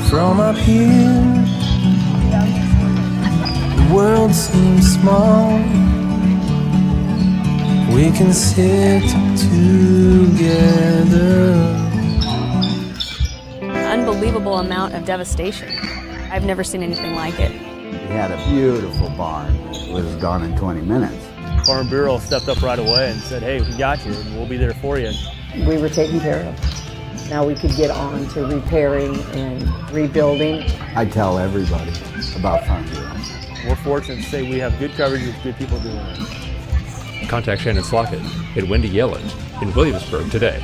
From up here, the world seems small. We can sit together. Unbelievable amount of devastation. I've never seen anything like it. We had a beautiful barn. It was gone in 20 minutes. Farm Bureau stepped up right away and said, hey, we got you, and we'll be there for you. We were taken care of. Now we could get on to repairing and rebuilding. I tell everybody about Farm Bureau. We're fortunate to say we have good coverage with good people doing it. Contact Shannon Slockett and Wendy Yellen in Williamsburg today.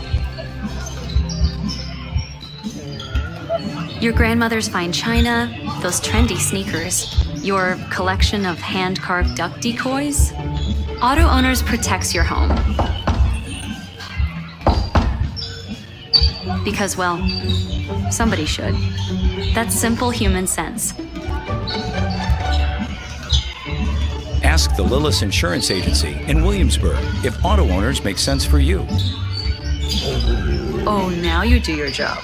Your grandmother's fine china, those trendy sneakers, your collection of hand-carved duck decoys. Auto Owners protects your home. Because, well, somebody should. That's simple human sense. Ask the Lillis Insurance Agency in Williamsburg if auto owners make sense for you. Oh, now you do your job.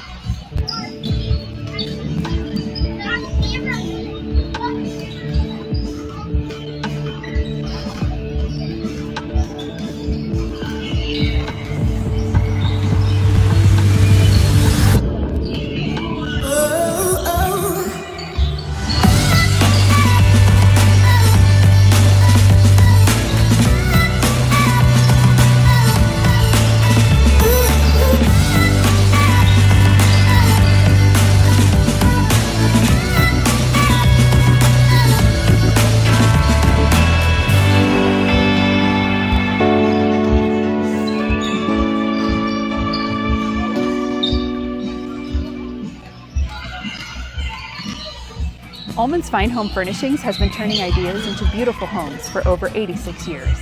Ullman's Fine Home Furnishings has been turning ideas into beautiful homes for over 86 years.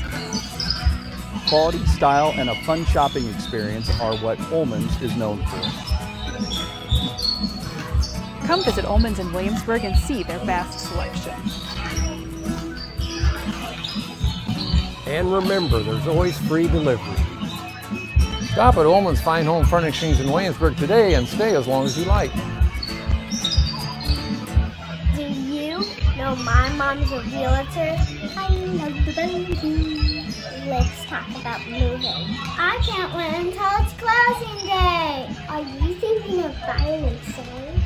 Quality, style, and a fun shopping experience are what Ullman's is known for. Come visit Ullman's in Williamsburg and see their vast selection. And remember, there's always free delivery. Stop at Ullman's Fine Home Furnishings in Williamsburg today and stay as long as you like. No, my mom's a realtor. I love the baby. Let's talk about moving. I can't wait until it's closing day. Are you thinking of buying and selling?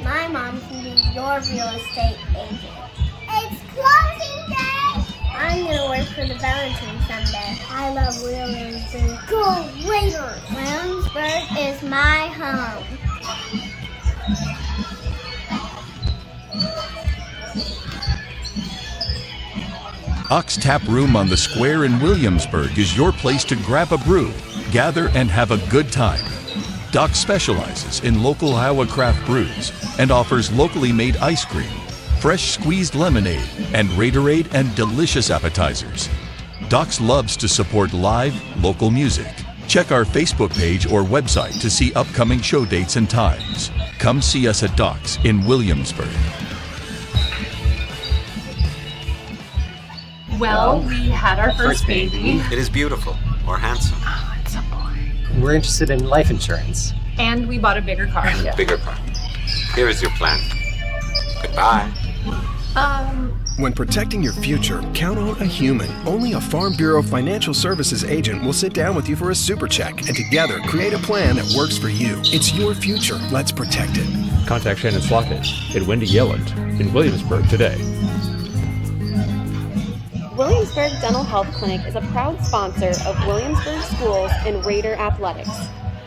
My mom can be your real estate agent. It's closing day. I'm gonna work for the Valentine someday. I love Williamsburg. Go Raiders! Williamsburg is my home. Ox Tap Room on the Square in Williamsburg is your place to grab a brew, gather, and have a good time. Doc specializes in local Iowa craft brews and offers locally made ice cream, fresh squeezed lemonade, and Raiderade and delicious appetizers. Doc's loves to support live, local music. Check our Facebook page or website to see upcoming show dates and times. Come see us at Doc's in Williamsburg. Well, we had our first baby. It is beautiful or handsome. Oh, it's a boy. We're interested in life insurance. And we bought a bigger car. Bigger car. Here is your plan. Goodbye. When protecting your future, count on a human. Only a Farm Bureau Financial Services agent will sit down with you for a super check and together create a plan that works for you. It's your future. Let's protect it. Contact Shannon Slockett and Wendy Yelland in Williamsburg today. Williamsburg Dental Health Clinic is a proud sponsor of Williamsburg Schools and Raider Athletics,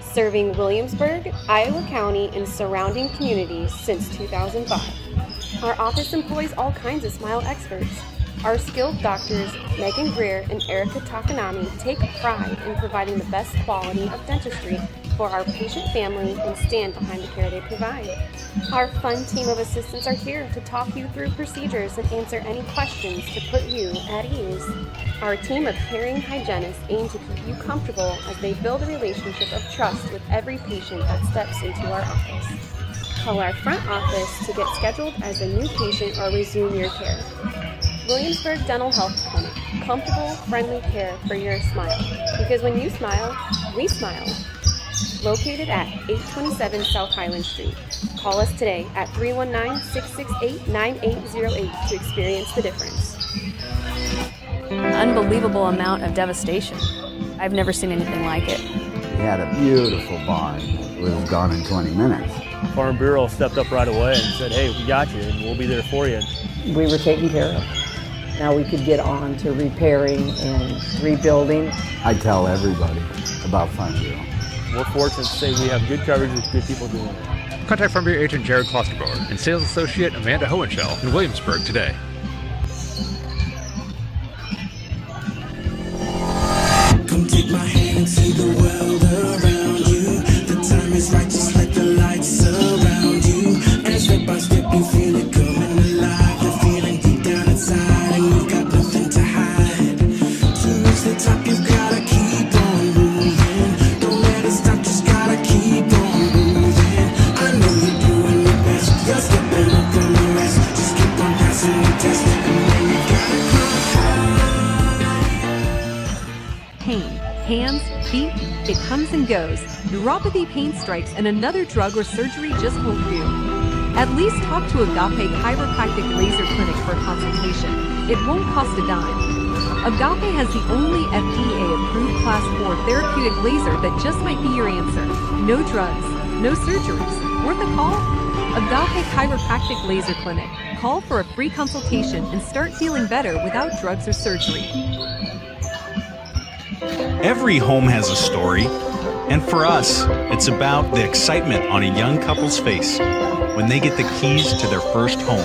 serving Williamsburg, Iowa County, and surrounding communities since 2005. Our office employs all kinds of smile experts. Our skilled doctors, Megan Greer and Erica Takanami, take pride in providing the best quality of dentistry for our patient family and stand behind the care they provide. Our fun team of assistants are here to talk you through procedures and answer any questions to put you at ease. Our team of caring hygienists aim to keep you comfortable as they build a relationship of trust with every patient that steps into our office. Call our front office to get scheduled as a new patient or resume your care. Williamsburg Dental Health Clinic. Comfortable, friendly care for your smile. Because when you smile, we smile. Located at 827 South Highland Street. Call us today at 319-668-9808 to experience the difference. An unbelievable amount of devastation. I've never seen anything like it. We had a beautiful barn. It was gone in 20 minutes. Farm Bureau stepped up right away and said, hey, we got you, and we'll be there for you. We were taken care of. Now we could get on to repairing and rebuilding. I tell everybody about Farm Bureau. We're fortunate to say we have good coverage with good people doing it. Contact Farm Bureau agent Jared Klosterboer and sales associate Amanda Hohenschel in Williamsburg today. Come take my hand and see the world around you. The time is right, just let the lights surround you. And step by step you feel it coming alive. The feeling deep down inside and you've got nothing to hide. To reach the top you've gotta keep on moving. Don't let it stop, just gotta keep on moving. I know you're doing your best, you're stepping up from the rest. Just keep on passing the test and then you gotta Pain, hands, feet, it comes and goes. Neuropathy, pain strikes, and another drug or surgery just won't do. At least talk to Agape Chiropractic Laser Clinic for a consultation. It won't cost a dime. Agape has the only FDA-approved Class 4 therapeutic laser that just might be your answer. No drugs, no surgeries. Worth a call? Agape Chiropractic Laser Clinic. Call for a free consultation and start feeling better without drugs or surgery. Every home has a story, and for us, it's about the excitement on a young couple's face when they get the keys to their first home,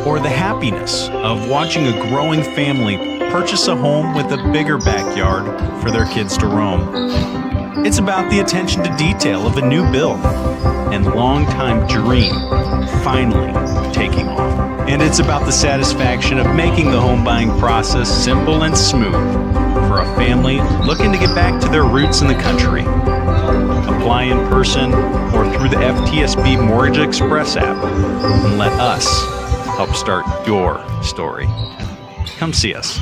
or the happiness of watching a growing family purchase a home with a bigger backyard for their kids to roam. It's about the attention to detail of a new build and long-time dream finally taking off. And it's about the satisfaction of making the home buying process simple and smooth for a family looking to get back to their roots in the country. Apply in person or through the FTSB Mortgage Express app and let us help start your story. Come see us.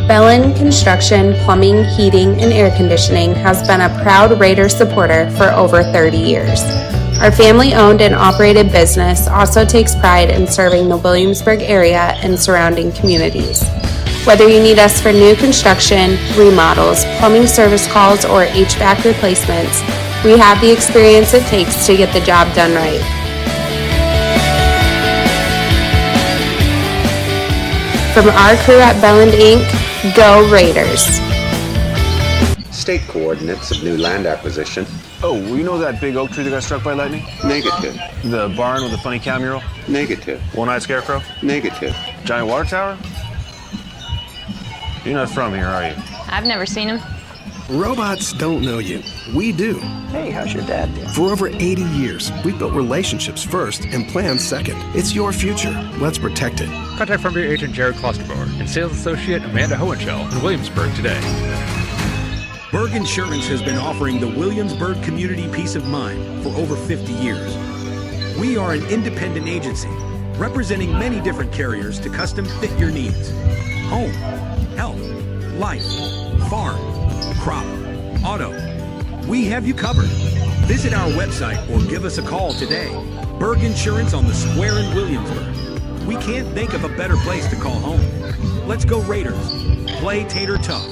Bellin Construction, Plumbing, Heating, and Air Conditioning has been a proud Raider supporter for over 30 years. Our family-owned and operated business also takes pride in serving the Williamsburg area and surrounding communities. Whether you need us for new construction, remodels, plumbing service calls, or HVAC replacements, we have the experience it takes to get the job done right. From our crew at Belland Inc., go Raiders! State coordinates of new land acquisition. Oh, well, you know that big oak tree that got struck by lightning? Negative. The barn with the funny cow mural? Negative. One-eyed scarecrow? Negative. Giant water tower? You're not from here, are you? I've never seen him. Robots don't know you. We do. Hey, how's your dad doing? For over 80 years, we've built relationships first and plans second. It's your future. Let's protect it. Contact Farm Bureau agent Jared Klosterboer and sales associate Amanda Hohenschel in Williamsburg today. Berg Insurance has been offering the Williamsburg community peace of mind for over 50 years. We are an independent agency representing many different carriers to custom fit your needs. Home, health, life, farm, crop, auto. We have you covered. Visit our website or give us a call today. Berg Insurance on the Square in Williamsburg. We can't think of a better place to call home. Let's go Raiders. Play Tater tough.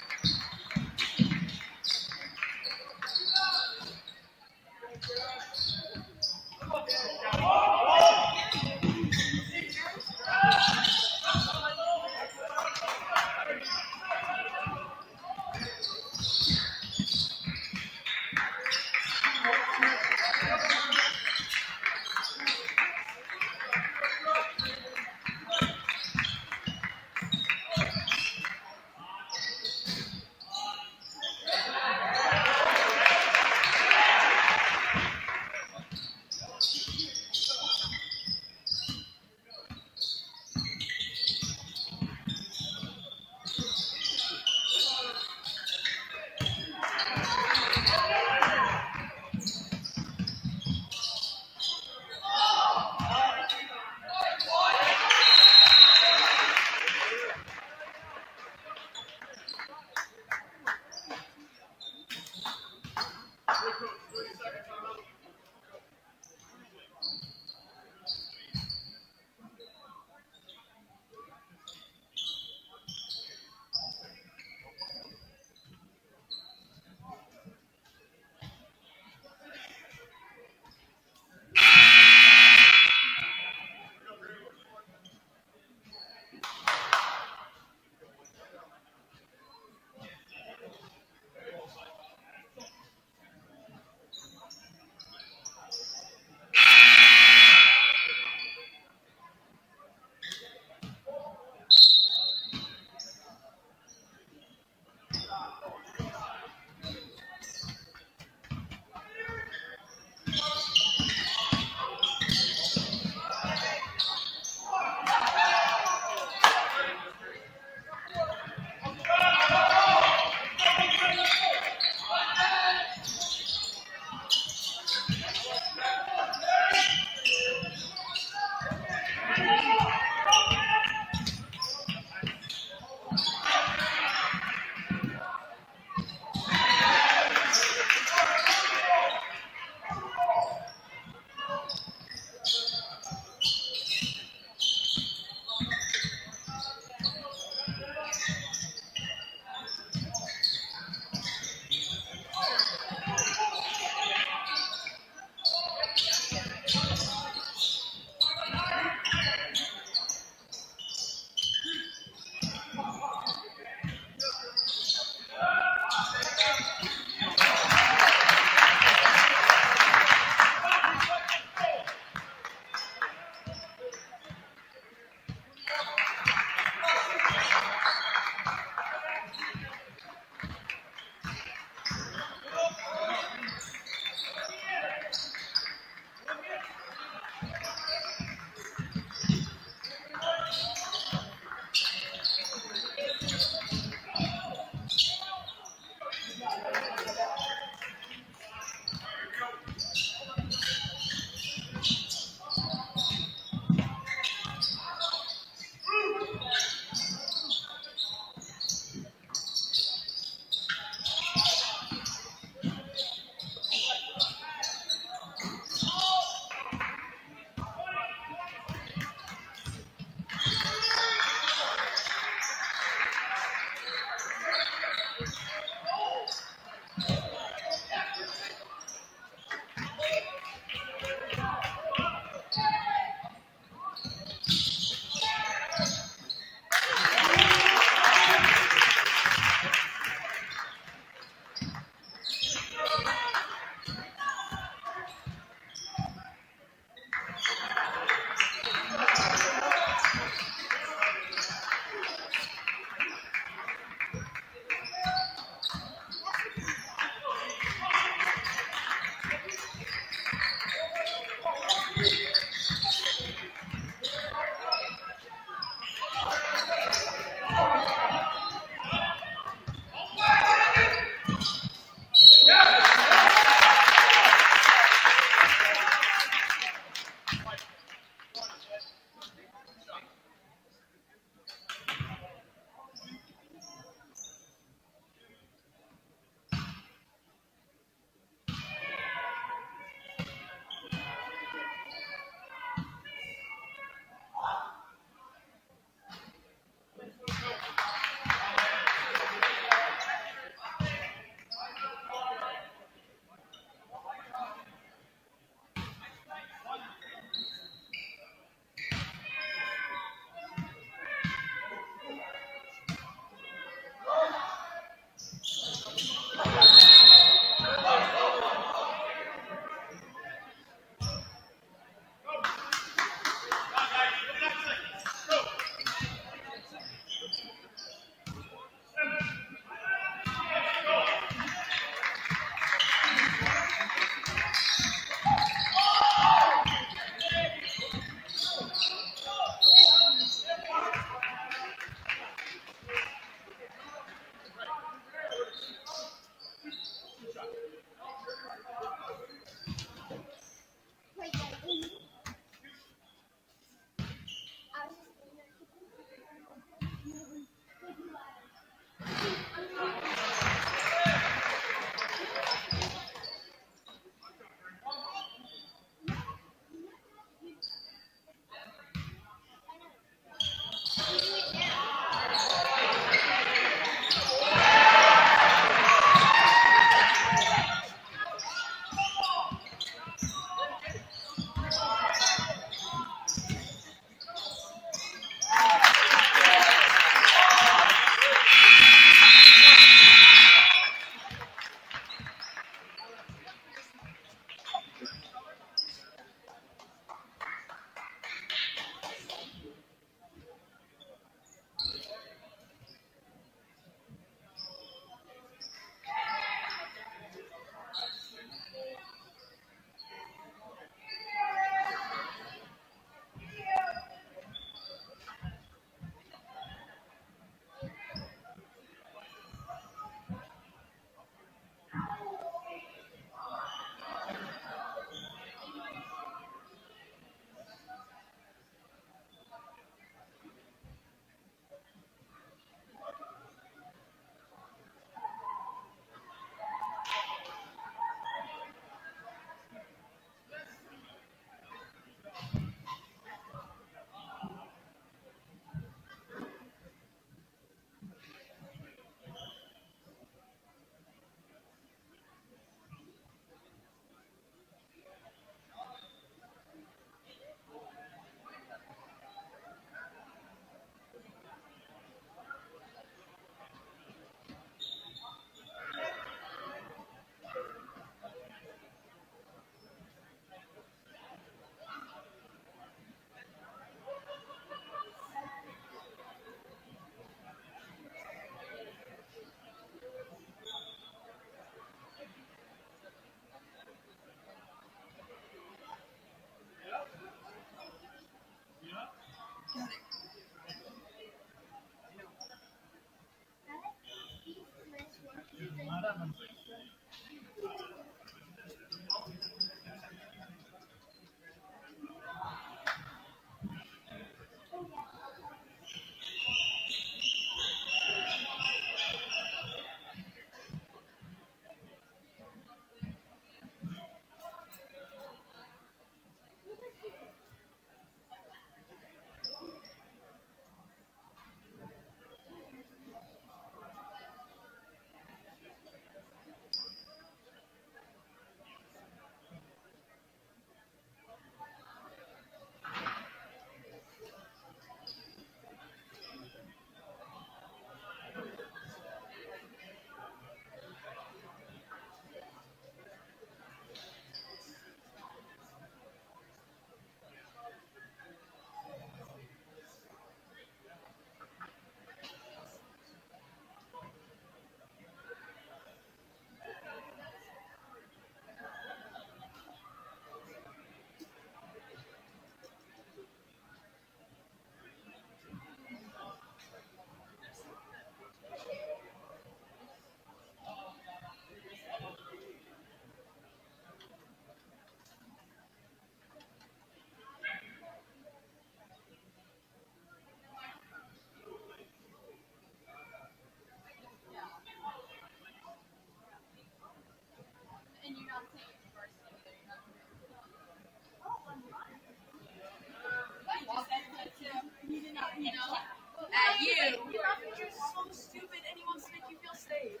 At you. You're so stupid and he wants to make you feel safe.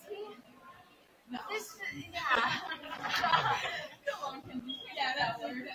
See? No. Yeah. Come on, yeah, that worked.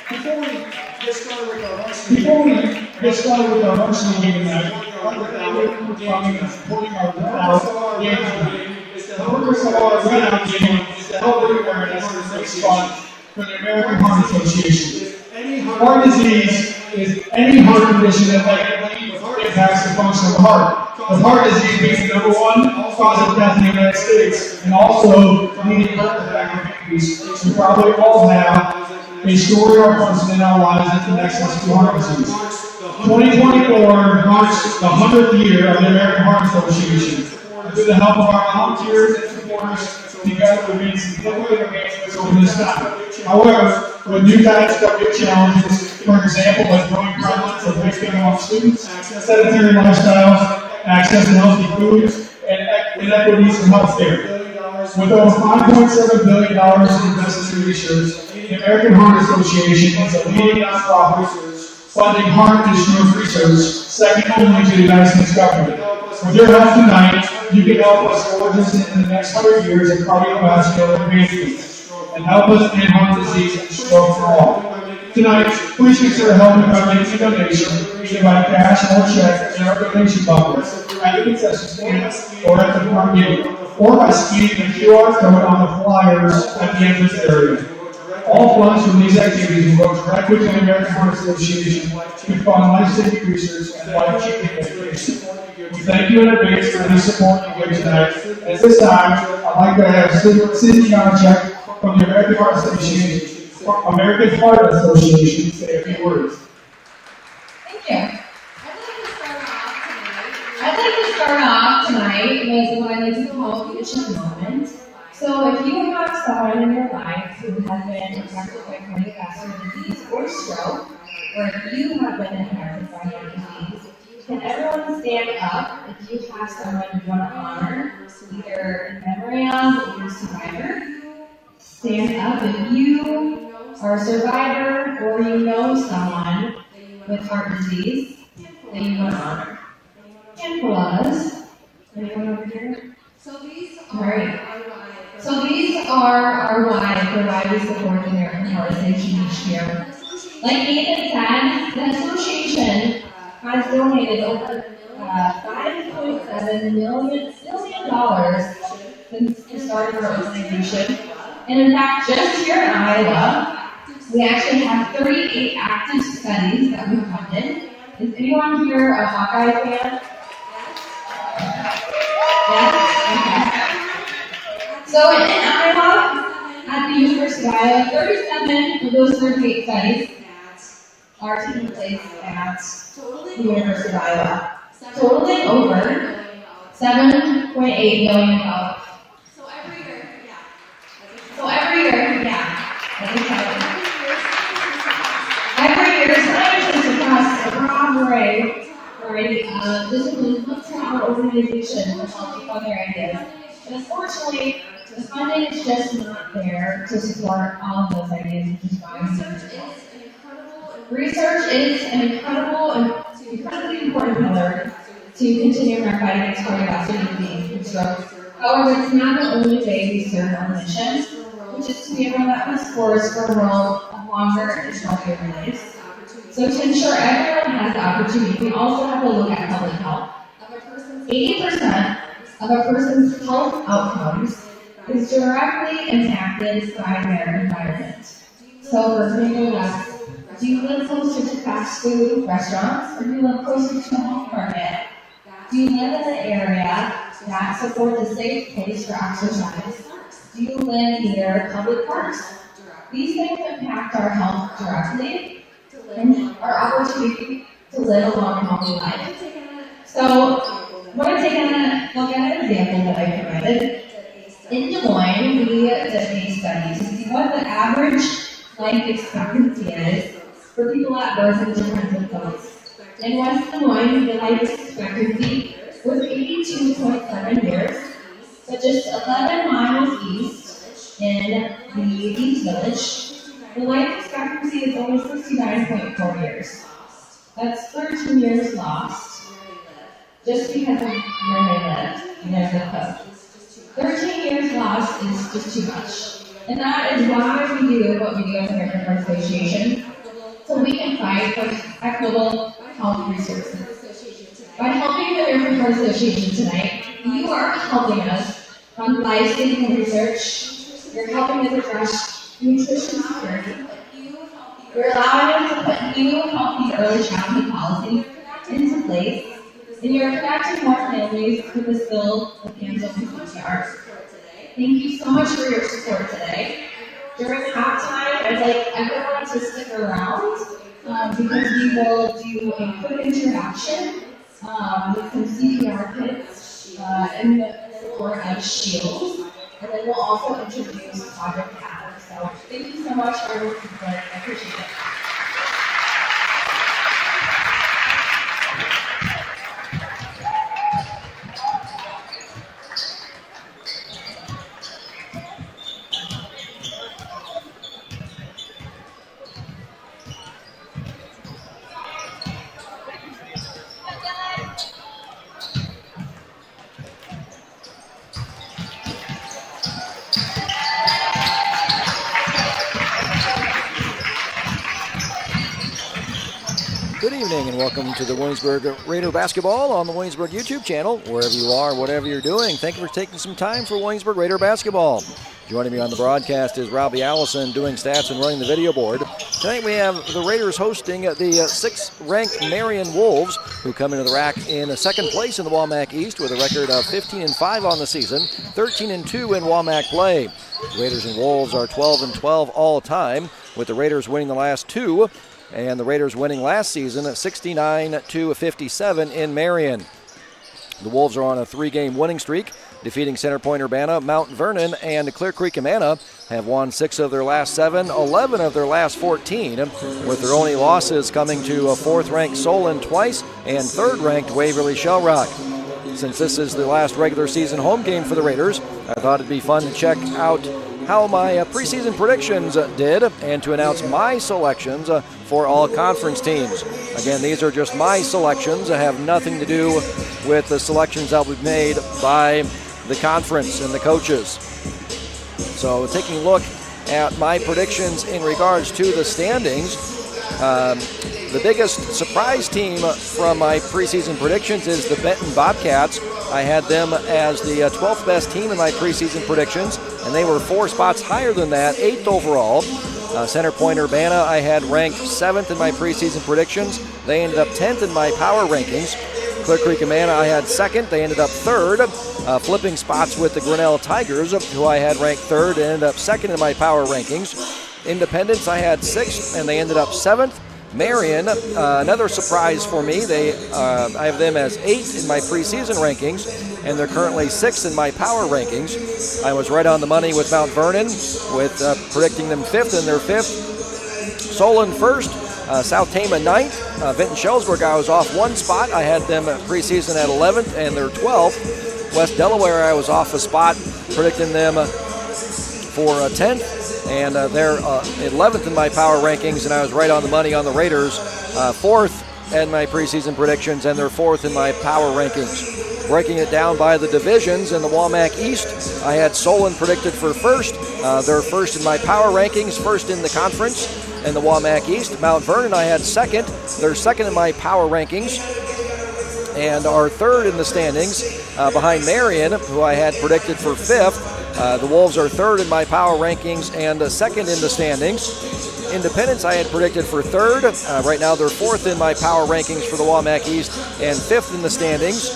Before we get started with our varsity game tonight, supporting our Red game tonight. The purpose of our Red game is to help bring awareness and raise funds for the American Heart Association. Heart disease is any heart condition that negatively impacts the function of the heart. With heart disease being the #1 cause of death in the United States, and also leading heart attack increase, we probably all have a story or person in our lives that connects us to heart disease. 2024 marks the 100th year of the American Heart Association. Through the help of our volunteers and supporters, together we've made significant advancements over this time. However, with new times come new challenges, for example, like growing prevalence of wasting among students, sedentary lifestyles, access to healthy foods, and inequities in healthcare. With over $5.7 billion invested in research, the American Heart Association is a leading nonprofit funding heart and stroke research, second only to the United States government. With your help tonight, you can help us forge us into the next 100 years of cardiovascular advancements and help us end heart disease and stroke for all. Tonight, please consider helping by making a donation, either by cash or check in our donation buckets at the concession stand or at the front gate, or by scanning the QR code on the flyers at the entrance area. All funds from these activities will go directly to the American Heart Association to fund life-saving research and life-changing education. We thank you in advance for the support you give tonight. At this time, I'd like to have Cindy Yonchek from the American Heart Association say a few words. Thank you. I'd like to start off tonight with what I like to call the issue moment. So if you have someone in your life who has been affected by cardiovascular disease or stroke, or if you have been affected by heart disease, can everyone stand up if you have someone you want to honor, either in memory of or your survivor? Stand up if you are a survivor or you know someone with heart disease that you want to honor. Handful of us. Anyone over here? Alright. So these are our why for why we support the American Heart Association each year. Like Nathan said, the association has donated over $5.7 million since the start of our organization. And in fact, just here in Iowa, we actually have 38 active studies that we funded. Is anyone here a Hawkeye fan? Yes? Okay. So in Iowa, at the University of Iowa, 37 of those 38 studies are taking place at the University of Iowa, totaling over $7.8 million. So every year, every year, scientists across a broad array of disciplines look to our organization to help with other ideas. But unfortunately, the funding is just not there to support all of those ideas, which is why we need to. Research is an incredibly important pillar to continue our fight against cardiovascular disease and stroke. However, it's not the only way we serve our mission, which is to be a relentless force for a world of longer and healthier lives. So to ensure everyone has the opportunity, we also have to look at public health. 80% of a person's health outcomes is directly impacted by their environment. So for example, do you live closer to fast food restaurants, or do you live closer to a health market? Do you live in an area that supports a safe place for exercise? Do you live near public parks? These things impact our health directly and our opportunity to live a long, healthy life. So, I want to take a look at an example that I provided. In Des Moines, we did a study to see what the average life expectancy is for people at birth in different zip codes. In West Des Moines, the life expectancy was 82.7 years, but just 11 miles east in the East Village, the life expectancy is only 69.4 years. That's 13 years lost, just because of where they live in their zip code. 13 years lost is just too much. And that is why we do what we do as the American Heart Association. provide for equitable health resources. By helping the American Heart Association tonight, you are helping us fund life-saving research. You're helping us address nutrition security. You're allowing us to put new healthy early childhood policies into place, and you're connecting more families with this bill of hands-on CPR. Thank you so much for your support today. During halftime, I'd like everyone to stick around because we will do a quick introduction with some CPR kits in the support of Shields, and then we'll also introduce Project Cat. So thank you so much for your support. I appreciate it. Good evening and welcome to the Williamsburg Raider Basketball on the Williamsburg YouTube channel. Wherever you are, whatever you're doing, thank you for taking some time for Williamsburg Raider Basketball. Joining me on the broadcast is Robbie Allison doing stats and running the video board. Tonight we have the Raiders hosting the 6th-ranked Marion Wolves, who come into the rack in second place in the WAMAC East with a record of 15-5 on the season, 13-2 in WAMAC play. The Raiders and Wolves are 12-12 all time, with the Raiders winning the last two, and the Raiders winning last season at 69-57 in Marion. The Wolves are on a 3-game winning streak, defeating Center Point Urbana, Mount Vernon, and Clear Creek Amana. Have won 6 of their last 7, 11 of their last 14, with their only losses coming to 4th-ranked Solon twice and 3rd-ranked Waverly Shell Rock. Since this is the last regular season home game for the Raiders, I thought it'd be fun to check out how my preseason predictions did and to announce my selections for all conference teams. Again, these are just my selections. I have nothing to do with the selections that will be made by the conference and the coaches. So taking a look at my predictions in regards to the standings, the biggest surprise team from my preseason predictions is the Benton Bobcats. I had them as the 12th best team in my preseason predictions, and they were 4 spots higher than that, 8th overall. Center Point Urbana I had ranked 7th in my preseason predictions. They ended up 10th in my power rankings. Clear Creek Amana I had 2nd. They ended up 3rd. Flipping spots with the Grinnell Tigers, who I had ranked 3rd, and ended up 2nd in my power rankings. Independence I had 6th, and they ended up 7th. Marion, another surprise for me. I have them as 8th in my preseason rankings, and they're currently 6th in my power rankings. I was right on the money with Mount Vernon, with predicting them 5th, and they're 5th. Solon 1st, South Tama 9th. Vinton Shellsburg, I was off 1 spot. I had them preseason at 11th, and they're 12th. West Delaware, I was off a spot, predicting them for 10th. And they're 11th in my power rankings, and I was right on the money on the Raiders, 4th in my preseason predictions, and they're 4th in my power rankings. Breaking it down by the divisions in the WAMAC East, I had Solon predicted for 1st. They're 1st in my power rankings, 1st in the conference in the WAMAC East. Mount Vernon I had 2nd. They're 2nd in my power rankings and are 3rd in the standings, behind Marion, who I had predicted for 5th. The Wolves are 3rd in my power rankings and 2nd in the standings. Independence I had predicted for 3rd. Right now they're 4th in my power rankings for the WAMAC East and 5th in the standings.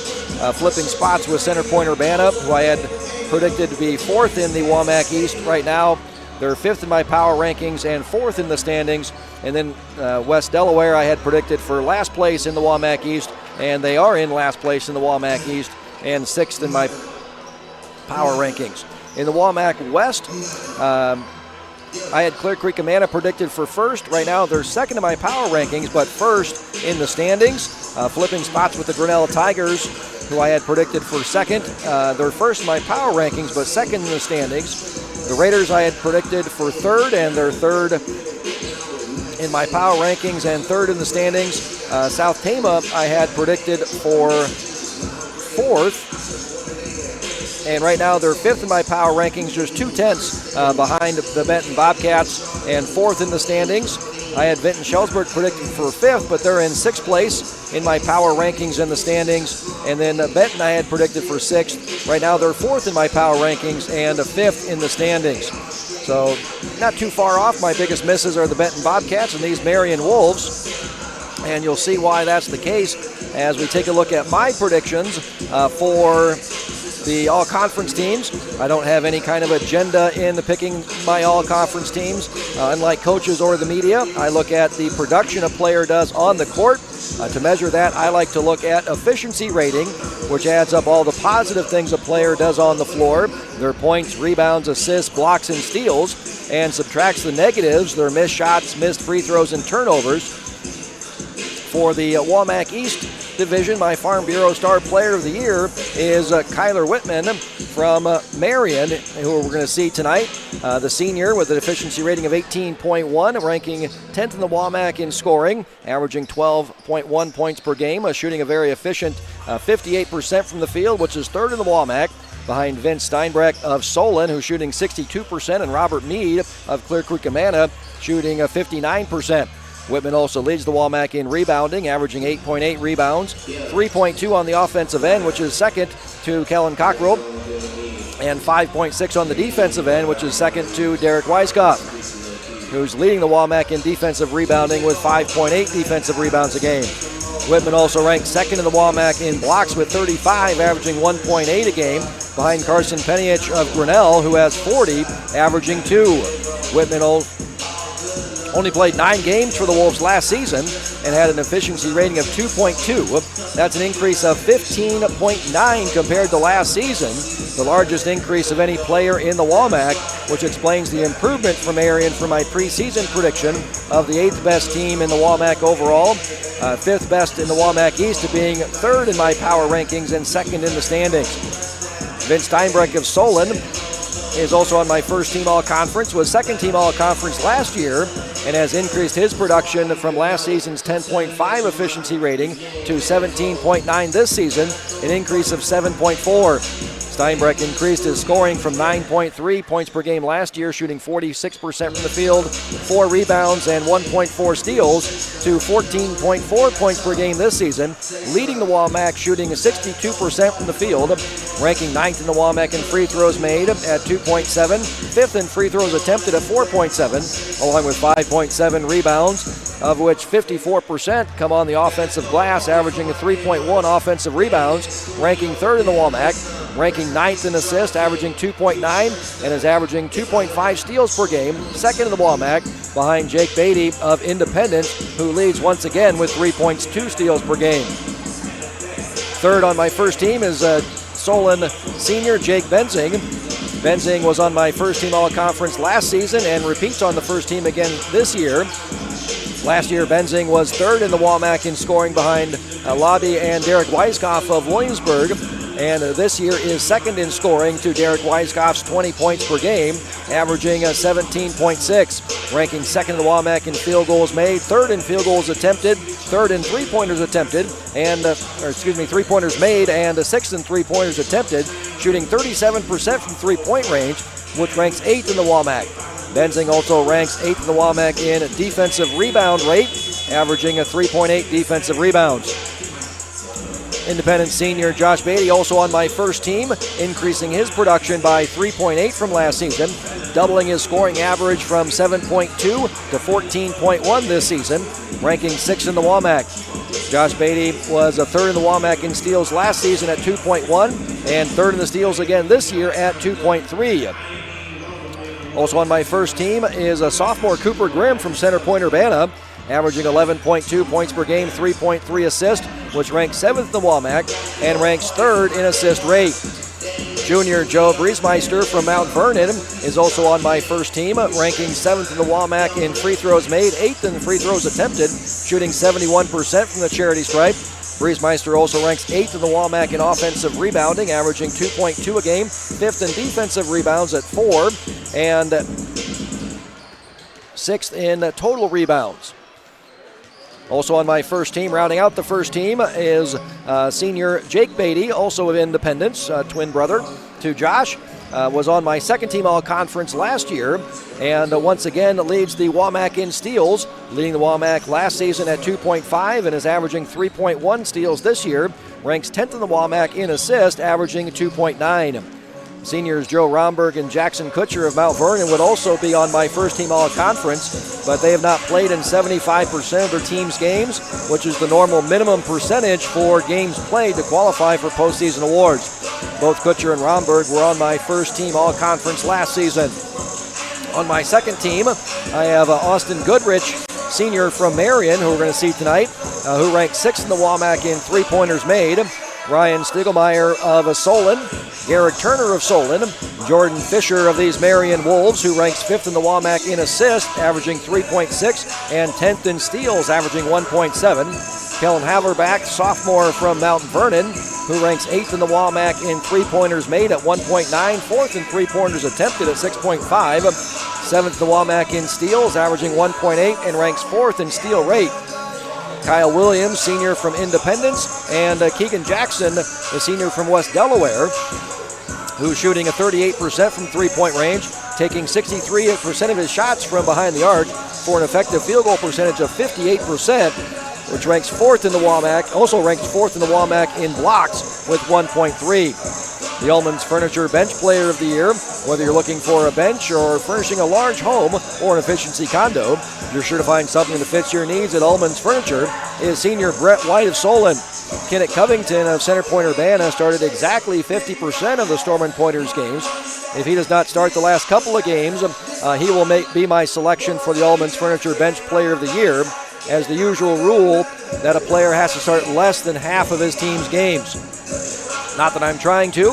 Flipping spots with Center Point Urbana, who I had predicted to be 4th in the WAMAC East. Right now they're 5th in my power rankings and 4th in the standings. And then West Delaware I had predicted for last place in the WAMAC East, and they are in last place in the WAMAC East and 6th in my power rankings. In the WAMAC West, I had Clear Creek Amana predicted for 1st. Right now, they're 2nd in my power rankings, but 1st in the standings. Flipping spots with the Grinnell Tigers, who I had predicted for 2nd. They're 1st in my power rankings, but 2nd in the standings. The Raiders I had predicted for 3rd, and they're 3rd in my power rankings and 3rd in the standings. South Tama I had predicted for 4th. And right now they're 5th in my power rankings, just 0.2 behind the Benton Bobcats, and 4th in the standings. I had Vinton Shellsburg predicted for 5th, but they're in 6th place in my power rankings in the standings. And then Benton I had predicted for 6th. Right now they're 4th in my power rankings and 5th in the standings. So not too far off. My biggest misses are the Benton Bobcats and these Marion Wolves. And you'll see why that's the case as we take a look at my predictions for the all-conference teams. I don't have any kind of agenda in picking my all-conference teams. Unlike coaches or the media, I look at the production a player does on the court. To measure that, I like to look at efficiency rating, which adds up all the positive things a player does on the floor, their points, rebounds, assists, blocks, and steals, and subtracts the negatives, their missed shots, missed free throws, and turnovers. For the Walmack East Division, my Farm Bureau Star Player of the Year is Kyler Whitman from Marion, who we're going to see tonight. The senior with an efficiency rating of 18.1, ranking 10th in the Walmack in scoring, averaging 12.1 points per game, shooting a very efficient 58% from the field, which is 3rd in the Walmack, behind Vince Steinbreck of Solon, who's shooting 62%, and Robert Mead of Clear Creek Amana, shooting 59%. Whitman also leads the Walmack in rebounding, averaging 8.8 rebounds, 3.2 on the offensive end, which is second to Kellen Cockrell, and 5.6 on the defensive end, which is second to Derek Weiskopf, who's leading the Walmack in defensive rebounding with 5.8 defensive rebounds a game. Whitman also ranks second in the Walmack in blocks with 35, averaging 1.8 a game, behind Carson Peniich of Grinnell, who has 40, averaging 2. Whitman only played 9 games for the Wolves last season and had an efficiency rating of 2.2. That's an increase of 15.9 compared to last season, the largest increase of any player in the Walmack, which explains the improvement from Marion for my preseason prediction of the 8th best team in the Walmack overall, 5th best in the Walmack East, to being 3rd in my power rankings and 2nd in the standings. Vince Steinbreck of Solon is also on my first team all-conference, was second team all-conference last year, and has increased his production from last season's 10.5 efficiency rating to 17.9 this season, an increase of 7.4. Steinbreck increased his scoring from 9.3 points per game last year, shooting 46% from the field, 4 rebounds and 1.4 steals, to 14.4 points per game this season, leading the Walmack, shooting 62% from the field, ranking 9th in the Walmack in free throws made at 2.7, 5th in free throws attempted at 4.7, along with 5.7 rebounds, of which 54% come on the offensive glass, averaging a 3.1 offensive rebounds, ranking 3rd in the Walmack, ranking 9th in assists, averaging 2.9, and is averaging 2.5 steals per game, 2nd in the Walmack, behind Jake Beatty of Independence, who leads once again with 3.2 steals per game. 3rd on my first team is Solon senior Jake Benzing. Benzing was on my first team all-conference last season and repeats on the first team again this year. Last year, Benzing was 3rd in the Walmack in scoring behind Lobby and Derek Weiskopf of Williamsburg. And this year is 2nd in scoring to Derek Weiskopf's 20 points per game, averaging 17.6, ranking 2nd in the Walmack in field goals made, 3rd in field goals attempted, 3rd in three-pointers attempted, and 3-pointers made, and 6th in three-pointers attempted, shooting 37% from three-point range, which ranks 8th in the Walmack. Benzing also ranks 8th in the Walmack in defensive rebound rate, averaging 3.8 defensive rebounds. Independent senior Josh Beatty also on my first team, increasing his production by 3.8 from last season, doubling his scoring average from 7.2 to 14.1 this season, ranking 6th in the Walmack. Josh Beatty was 3rd in the Walmack in steals last season at 2.1 and 3rd in the steals again this year at 2.3. Also on my first team is a sophomore Cooper Grimm from Center Point Urbana, averaging 11.2 points per game, 3.3 assists, which ranks 7th in the Walmack and ranks 3rd in assist rate. Junior Joe Briesmeister from Mount Vernon is also on my first team, ranking 7th in the Walmack in free throws made, 8th in free throws attempted, shooting 71% from the charity stripe. Briesmeister also ranks 8th in the Walmack in offensive rebounding, averaging 2.2 a game, 5th in defensive rebounds at 4, and 6th in total rebounds. Also on my first team, rounding out the first team, is senior Jake Beatty, also of Independence, twin brother, to Josh. Was on my second-team all-conference last year, and once again leads the WAMAC in steals, leading the WAMAC last season at 2.5 and is averaging 3.1 steals this year. Ranks 10th in the WAMAC in assist, averaging 2.9. Seniors Joe Romberg and Jackson Kutcher of Mount Vernon would also be on my first-team all-conference, but they have not played in 75% of their team's games, which is the normal minimum percentage for games played to qualify for postseason awards. Both Kutcher and Romberg were on my first-team all-conference last season. On my second team, I have Austin Goodrich, senior from Marion, who we're going to see tonight, who ranks 6th in the WAMAC in three-pointers made. Ryan Stiegelmeyer of Solon, Garrick Turner of Solon, Jordan Fisher of these Marion Wolves, who ranks 5th in the WAMAC in assists, averaging 3.6, and 10th in steals, averaging 1.7. Kellen Haverback, sophomore from Mount Vernon, who ranks 8th in the WAMAC in three-pointers made at 1.9, 4th in three-pointers attempted at 6.5, 7th in the WAMAC in steals, averaging 1.8, and ranks 4th in steal rate. Kyle Williams, senior from Independence, and Keegan Jackson, the senior from West Delaware, who's shooting a 38% from three-point range, taking 63% of his shots from behind the arc for an effective field goal percentage of 58%, which ranks 4th in the WAMAC, also ranks 4th in the WAMAC in blocks with 1.3. The Ullman's Furniture Bench Player of the Year. Whether you're looking for a bench or furnishing a large home or an efficiency condo, you're sure to find something that fits your needs at Ullman's Furniture, is senior Brett White of Solon. Kenneth Covington of Center Point Urbana started exactly 50% of the Storm and Pointers games. If he does not start the last couple of games, he will be my selection for the Ullman's Furniture Bench Player of the Year, as the usual rule that a player has to start less than half of his team's games. Not that I'm trying to,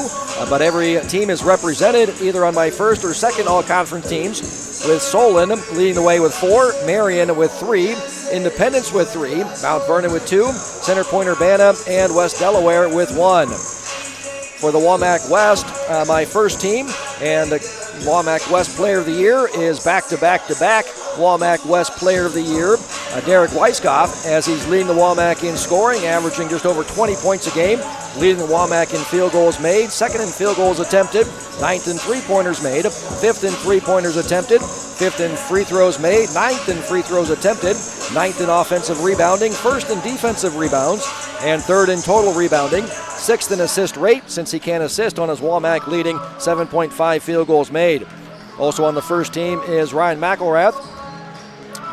but every team is represented either on my first or second all-conference teams, with Solon leading the way with 4, Marion with 3, Independence with 3, Mount Vernon with 2, Center Point Urbana, and West Delaware with 1. For the WAMAC West, my first team and the WAMAC West Player of the Year is back-to-back-to-back WAMAC West Player of the Year, Derek Weiskopf, as he's leading the WAMAC in scoring, averaging just over 20 points a game, leading the WAMAC in field goals made, 2nd in field goals attempted, 9th in three-pointers made, 5th in three-pointers attempted, 5th in free throws made, 9th in free throws attempted, 9th in offensive rebounding, 1st in defensive rebounds, and 3rd in total rebounding, 6th in assist rate, since he can assist on his WAMAC leading 7.5 field goals made. Also on the first team is Ryan McElrath,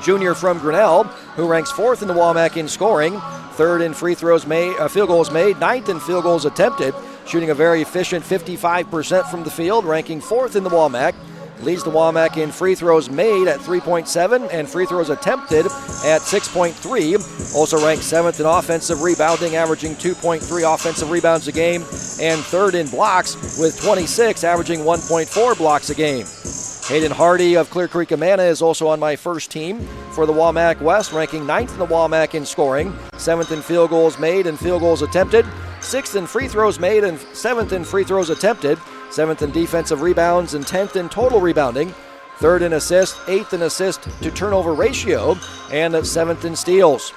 junior from Grinnell, who ranks 4th in the WAMAC in scoring, 3rd in free throws made, field goals made, 9th in field goals attempted, shooting a very efficient 55% from the field, ranking 4th in the WAMAC. Leads the WAMAC in free throws made at 3.7 and free throws attempted at 6.3. Also ranked 7th in offensive rebounding, averaging 2.3 offensive rebounds a game, and 3rd in blocks with 26, averaging 1.4 blocks a game. Hayden Hardy of Clear Creek Amana is also on my first team for the WAMAC West, ranking 9th in the WAMAC in scoring, 7th in field goals made and field goals attempted, 6th in free throws made and 7th in free throws attempted, 7th in defensive rebounds and 10th in total rebounding, 3rd in assists, 8th in assist to turnover ratio, and 7th in steals.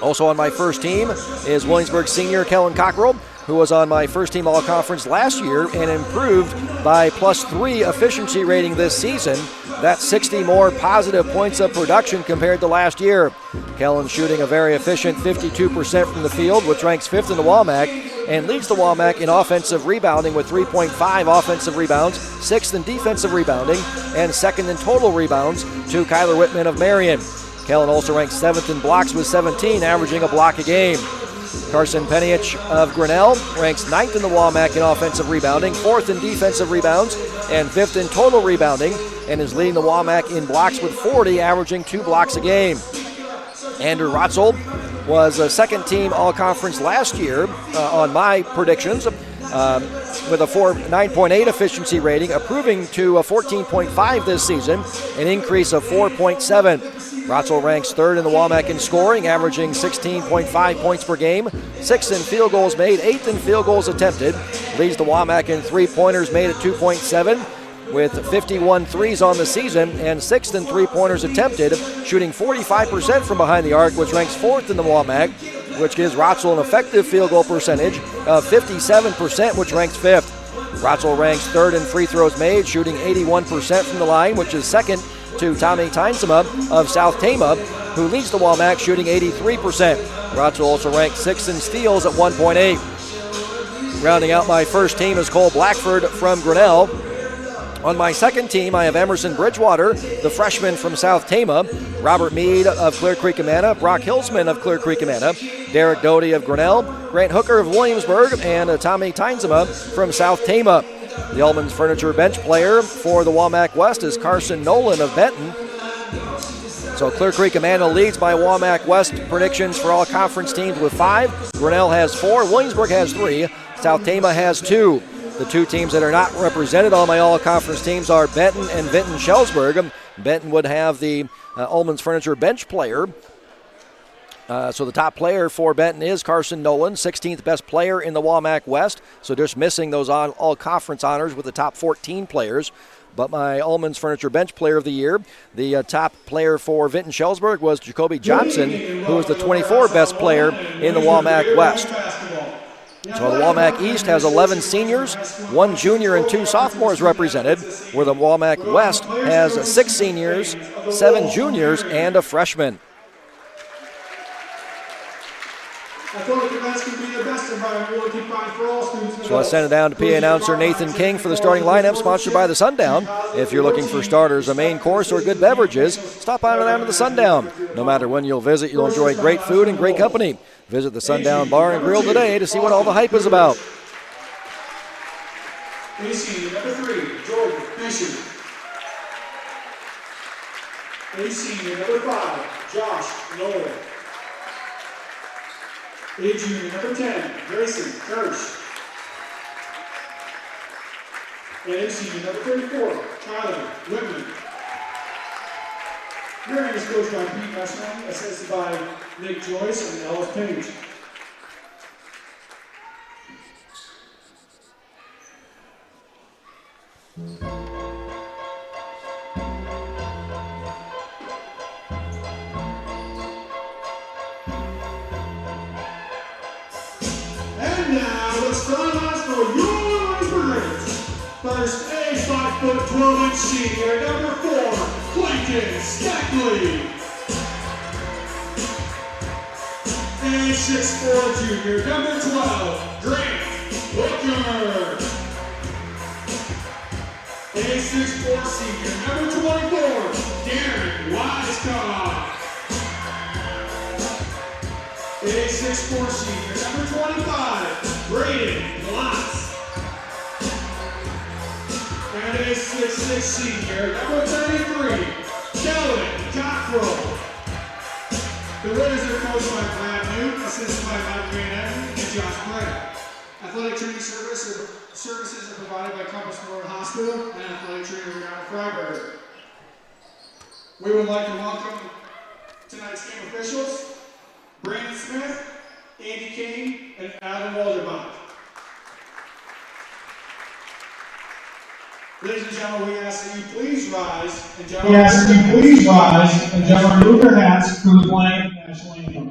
Also on my first team is Williamsburg senior Kellen Cockrell, who was on my first team all-conference last year and improved by +3 efficiency rating this season. That's 60 more positive points of production compared to last year. Kellen shooting a very efficient 52% from the field, which ranks 5th in the WAMAC, and leads the WAMAC in offensive rebounding with 3.5 offensive rebounds, 6th in defensive rebounding, and 2nd in total rebounds to Kyler Whitman of Marion. Kellen also ranks 7th in blocks with 17, averaging a block a game. Carson Peniich of Grinnell ranks 9th in the WAMAC in offensive rebounding, 4th in defensive rebounds, and 5th in total rebounding, and is leading the WAMAC in blocks with 40, averaging 2 blocks a game. Andrew Rotzel was a second-team all-conference last year on my predictions with a 9.8 efficiency rating, improving to a 14.5 this season, an increase of 4.7. Rotzel ranks 3rd in the WAMAC in scoring, averaging 16.5 points per game, 6th in field goals made, 8th in field goals attempted, leads the WAMAC in three-pointers made at 2.7, with 51 threes on the season, and 6th in three-pointers attempted, shooting 45% from behind the arc, which ranks 4th in the WAMAC, which gives Rotzel an effective field goal percentage of 57%, which ranks 5th. Rotzel ranks third in free throws made, shooting 81% from the line, which is second to Tommy Tynesema of South Tama, who leads the Walmack, shooting 83%. Rotzel also ranked sixth in steals at 1.8. Rounding out my first team is Cole Blackford from Grinnell. On my second team, I have Emerson Bridgewater, the freshman from South Tama, Robert Mead of Clear Creek Amana, Brock Hilsman of Clear Creek Amana, Derek Doty of Grinnell, Grant Hooker of Williamsburg, and Tommy Tynesema from South Tama. The Ullman's Furniture bench player for the Walmack West is Carson Nolan of Benton. So Clear Creek Amana leads by Walmack West predictions for all conference teams with 5. Grinnell has 4, Williamsburg has 3, South Tama has 2. The two teams that are not represented on my all-conference teams are Benton and Vinton-Shellsburg. Benton would have the Ullman's Furniture bench player. So the top player for Benton is Carson Nolan, 16th best player in the Walmack West. So just missing those all-conference honors with the top 14 players. But my Ullman's Furniture bench player of the year, the top player for Vinton-Shellsburg was Jacoby Johnson, who was the 24th best player in the Walmack West. So the Walmack East has 11 seniors, 1 junior, and 2 sophomores represented, where the Walmack West has 6 seniors, 7 juniors, and a freshman. So let's send it down to PA announcer Nathan King for the starting lineup, sponsored by the Sundown. If you're looking for starters, a main course, or good beverages, stop on down to the Sundown. No matter when you'll visit, you'll enjoy great food and great company. Visit the Sundown Bar and Grill today to see what all the hype is about. AC number 3, Jordan Fisher. AC number 5, Josh Nolan. A-Junior number 10, Grayson Kirsch. And A-Senior number 34, Tyler Whitman. Marion is coached by Pete Messman, assisted by Nick Joyce and Ellis Page. And now let's finalize for your Williamsburg. First, a 5'12" senior, number 4, Clayton Stackley. A 6'4" junior, number 12, Grant Hooker. A 6'4" senior, number 24, Darren Weiscock. A 6'4" senior, number 25, Braden Glotz. And a 6'6" senior, number 33, Kellen Cockrell. The winners are coached by Brad Newt, assisted by Mike Van Etten and Josh Pratt. Athletic training services are provided by Compass Memorial Hospital and athletic trainer Brianna Freiberg. We would like to welcome tonight's game officials, Brandon Smith, Andy Kane, and Adam Walderbach. Ladies and gentlemen, we ask that you please rise and gentlemen remove your hats for the playing of the national anthem.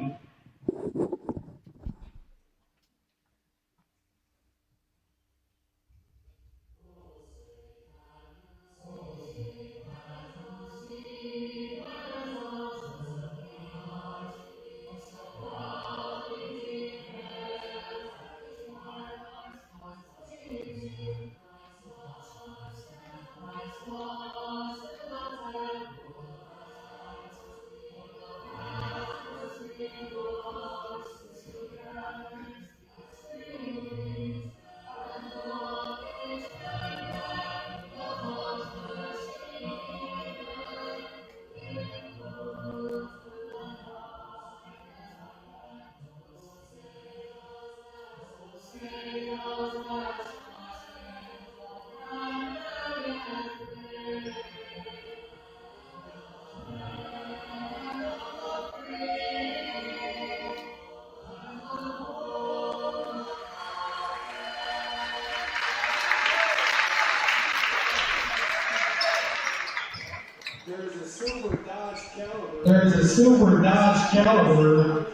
There is a silver Dodge Caliber,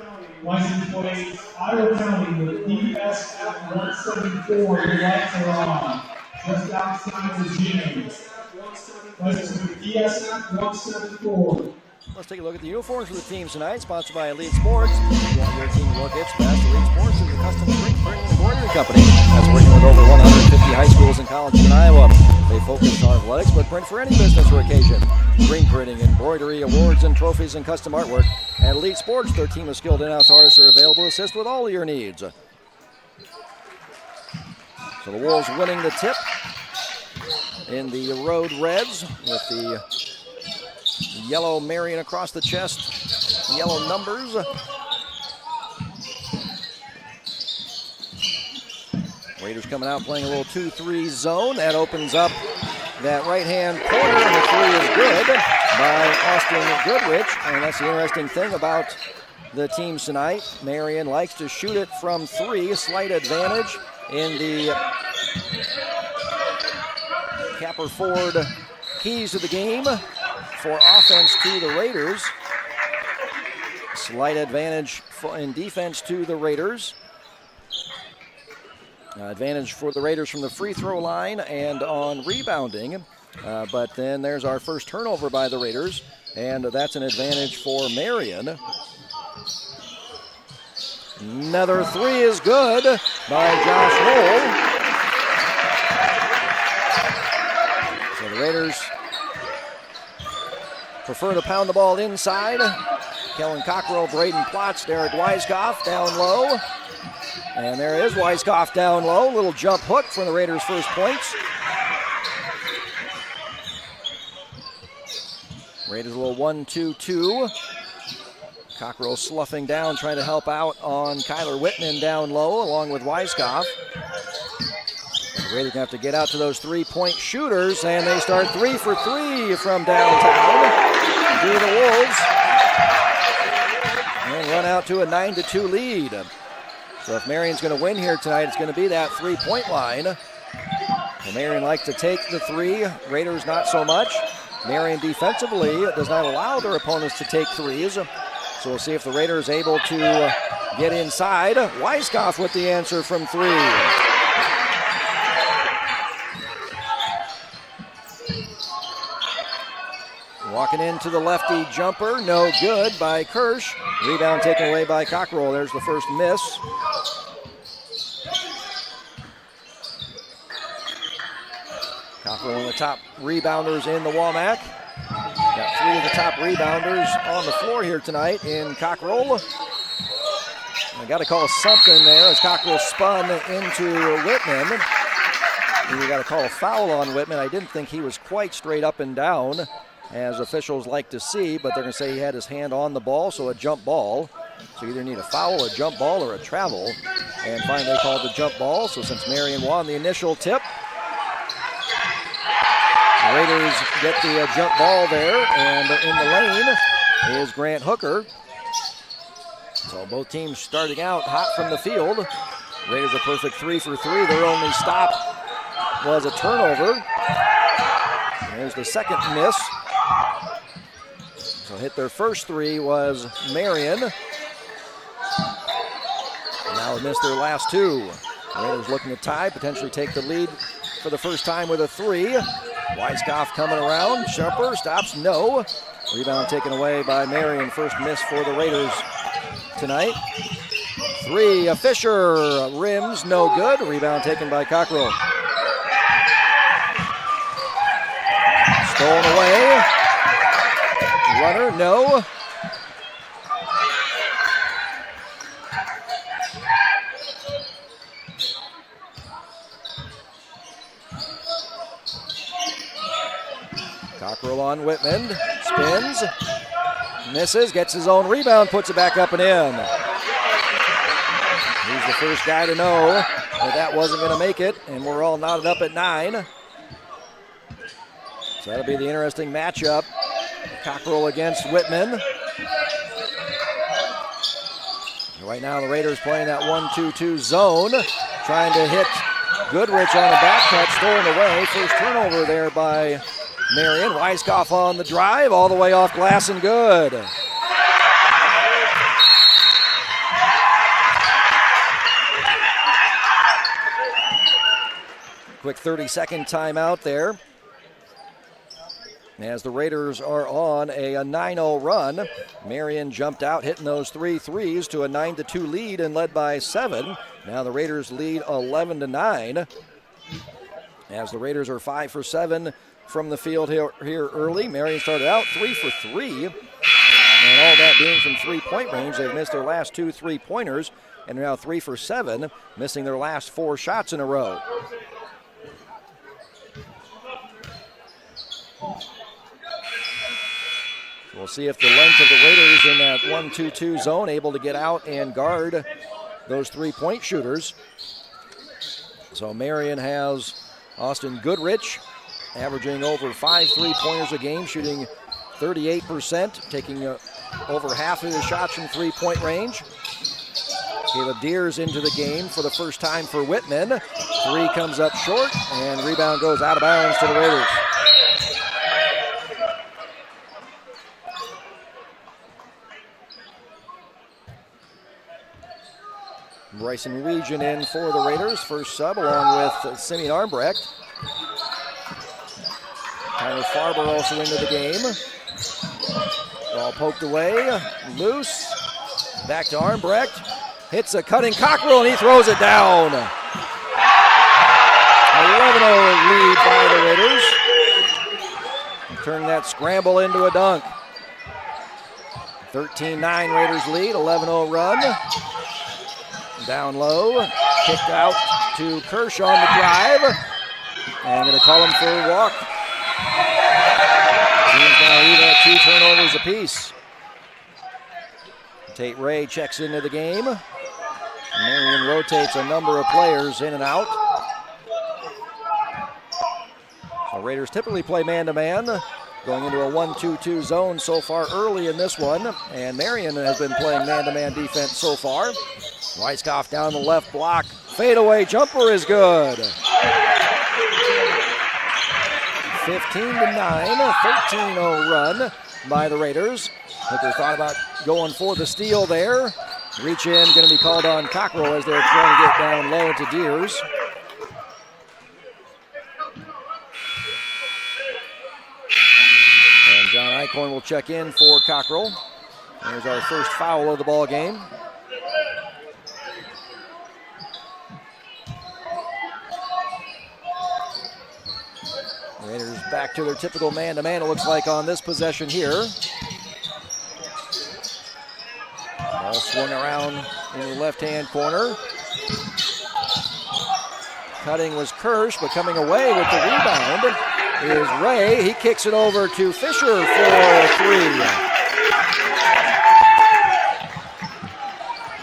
license plate Iowa County with DSF 174. Your lights are on. Touchdown Simon James. Places for ESF 174. Let's take a look at the uniforms for the teams tonight, sponsored by Elite Sports. If you want your team to look its best, Elite Sports is a custom print printing and embroidery company that's working with over 150 high schools and colleges in Iowa. They focus on athletics, but print for any business or occasion. Screen printing, embroidery, awards, and trophies, and custom artwork. At Elite Sports, their team of skilled in-house artists are available to assist with all of your needs. So the Wolves winning the tip in the Road Reds with the yellow Marion across the chest, yellow numbers. Raiders coming out playing a little 2-3 zone. That opens up that right-hand corner, and the three is good by Austin Goodrich. And that's the interesting thing about the teams tonight. Marion likes to shoot it from three, slight advantage in the Capper Ford keys to the game for offense to the Raiders. Slight advantage in defense to the Raiders. Advantage for the Raiders from the free throw line and on rebounding. But then there's our first turnover by the Raiders, and that's an advantage for Marion. Another three is good by Josh Roll. So the Raiders prefer to pound the ball inside. Kellen Cockrell, Braden Plotz, Derek Weiskopf down low. And there is Weiskopf down low. Little jump hook for the Raiders' first points. Raiders a little 1-2-2. Cockrell sloughing down, trying to help out on Kyler Whitman down low, along with Weiskopf. The Raiders have to get out to those three-point shooters, and they start 3 for 3 from downtown. Do the Wolves. And run out to a 9-2 lead. So if Marion's going to win here tonight, it's going to be that three-point line. And Marion likes to take the three. Raiders not so much. Marion defensively does not allow their opponents to take threes. So we'll see if the Raiders able to get inside. Weiskopf with the answer from three. Walking into the lefty jumper, no good by Kirsch. Rebound taken away by Cockrell. There's the first miss. Cockrell one of the top rebounders in the WAMAC. Got three of the top rebounders on the floor here tonight in Cockrell. I got to call something there as Cockrell spun into Whitman. And you got to call a foul on Whitman. I didn't think he was quite straight up and down, as officials like to see, but they're going to say he had his hand on the ball, so a jump ball. So you either need a foul, a jump ball, or a travel. And finally they called the jump ball, so since Marion won the initial tip, the Raiders get the jump ball there, and in the lane is Grant Hooker. So both teams starting out hot from the field. Raiders a perfect 3 for 3. Their only stop was a turnover. There's the second miss. So hit their first three was Marion. Now missed their last two. Raiders looking to tie, potentially take the lead for the first time with a three. Weiskopf coming around. Jumper stops, no. Rebound taken away by Marion. First miss for the Raiders tonight. Three, Fisher, rims, no good. Rebound taken by Cockrell. Stolen away. Runner, no. Cockrell on Whitman, spins, misses, gets his own rebound, puts it back up and in. He's the first guy to know that wasn't going to make it, and we're all knotted up at 9. So that'll be the interesting matchup. Cockrell against Whitman. Right now the Raiders playing that 1-2-2 zone, trying to hit Goodrich on a back cut, stolen away. First turnover there by Marion. Weiskopf on the drive, all the way off glass and good. Quick 30-second timeout there. As the Raiders are on a 9-0 run. Marion jumped out, hitting those 3 threes to a 9-2 lead and led by 7. Now the Raiders lead 11-9. As the Raiders are 5 for 7 from the field here early. Marion started out 3 for 3. And all that being from 3-point range. They've missed their last 2 3-pointers and are now 3 for 7, missing their last 4 shots in a row. We'll see if the length of the Raiders in that 1-2-2 zone able to get out and guard those 3-point shooters. So Marion has Austin Goodrich averaging over 5 3-pointers a game, shooting 38%, taking over half of his shots from 3-point range. Caleb Deers into the game for the first time for Whitman. 3 comes up short, and rebound goes out of bounds to the Raiders. Bryson Weegan in for the Raiders, first sub, along with Simeon Armbrecht. Tyler Farber also into the game. Ball poked away, loose. Back to Armbrecht. Hits a cutting Cockrell, and he throws it down. 11-0 lead by the Raiders. Turn that scramble into a dunk. 13-9 Raiders lead, 11-0 run. Down low, kicked out to Kirsch on the drive. And going to call him for a walk. Teams now even at 2 turnovers apiece. Tate Ray checks into the game. Marion rotates a number of players in and out. So Raiders typically play man-to-man, going into a 1-2-2 zone so far early in this one. And Marion has been playing man-to-man defense so far. Weiskopf down the left block. Fadeaway jumper is good. 15-9, 13-0 run by the Raiders. Hooker thought about going for the steal there. Reach in, going to be called on Cockrell as they're trying to get down low to Deers. And John Eichhorn will check in for Cockrell. There's our first foul of the ball game. Raiders back to their typical man-to-man, it looks like, on this possession here. Ball swung around in the left-hand corner. Cutting was Kirsch, but coming away with the rebound is Ray. He kicks it over to Fisher for 3.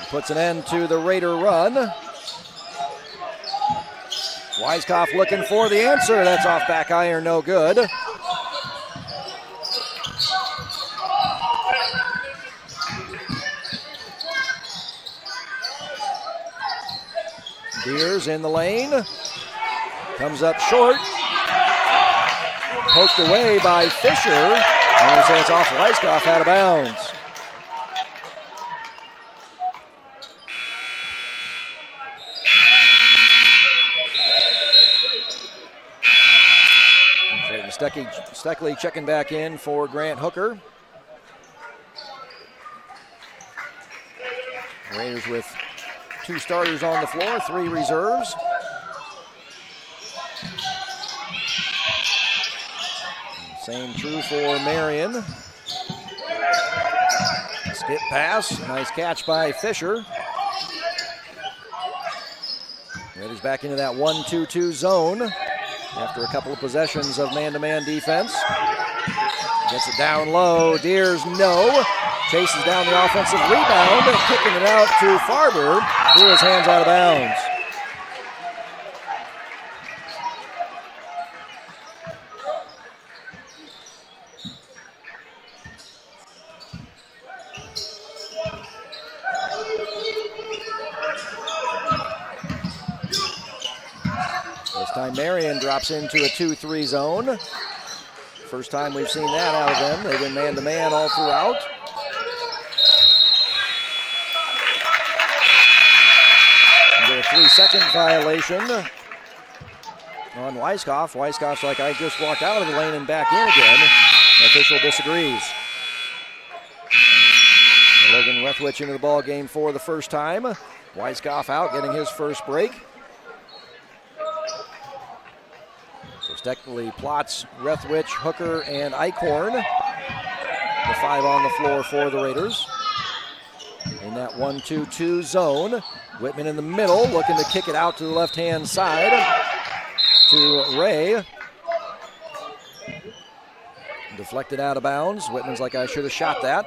Puts an end to the Raider run. Weiskopf looking for the answer. That's off back iron, no good. Deers in the lane. Comes up short. Poked away by Fisher. And it's off Weiskopf, out of bounds. Steckley checking back in for Grant Hooker. Raiders with 2 starters on the floor, 3 reserves. Same true for Marion. Skip pass, nice catch by Fisher. Raiders back into that 1-2-2 zone after a couple of possessions of man-to-man defense. Gets it down low, Deers no. Chases down the offensive rebound, kicking it out to Farber. Threw his hands out of bounds. This time Marion drops into a 2-3 zone. First time we've seen that out of them. They've been man-to-man all throughout. A 3-second violation. on Weiskopf. Weiskopf's like, I just walked out of the lane and back in again. The official disagrees. Logan Rethwich into the ball game for the first time. Weiskopf out, getting his first break. So Steckley, Plotz, Rethwich, Hooker, and Eichhorn. The 5 on the floor for the Raiders. In that 1-2-2 zone. Whitman in the middle, looking to kick it out to the left-hand side to Ray. Deflected out of bounds. Whitman's like, I should have shot that.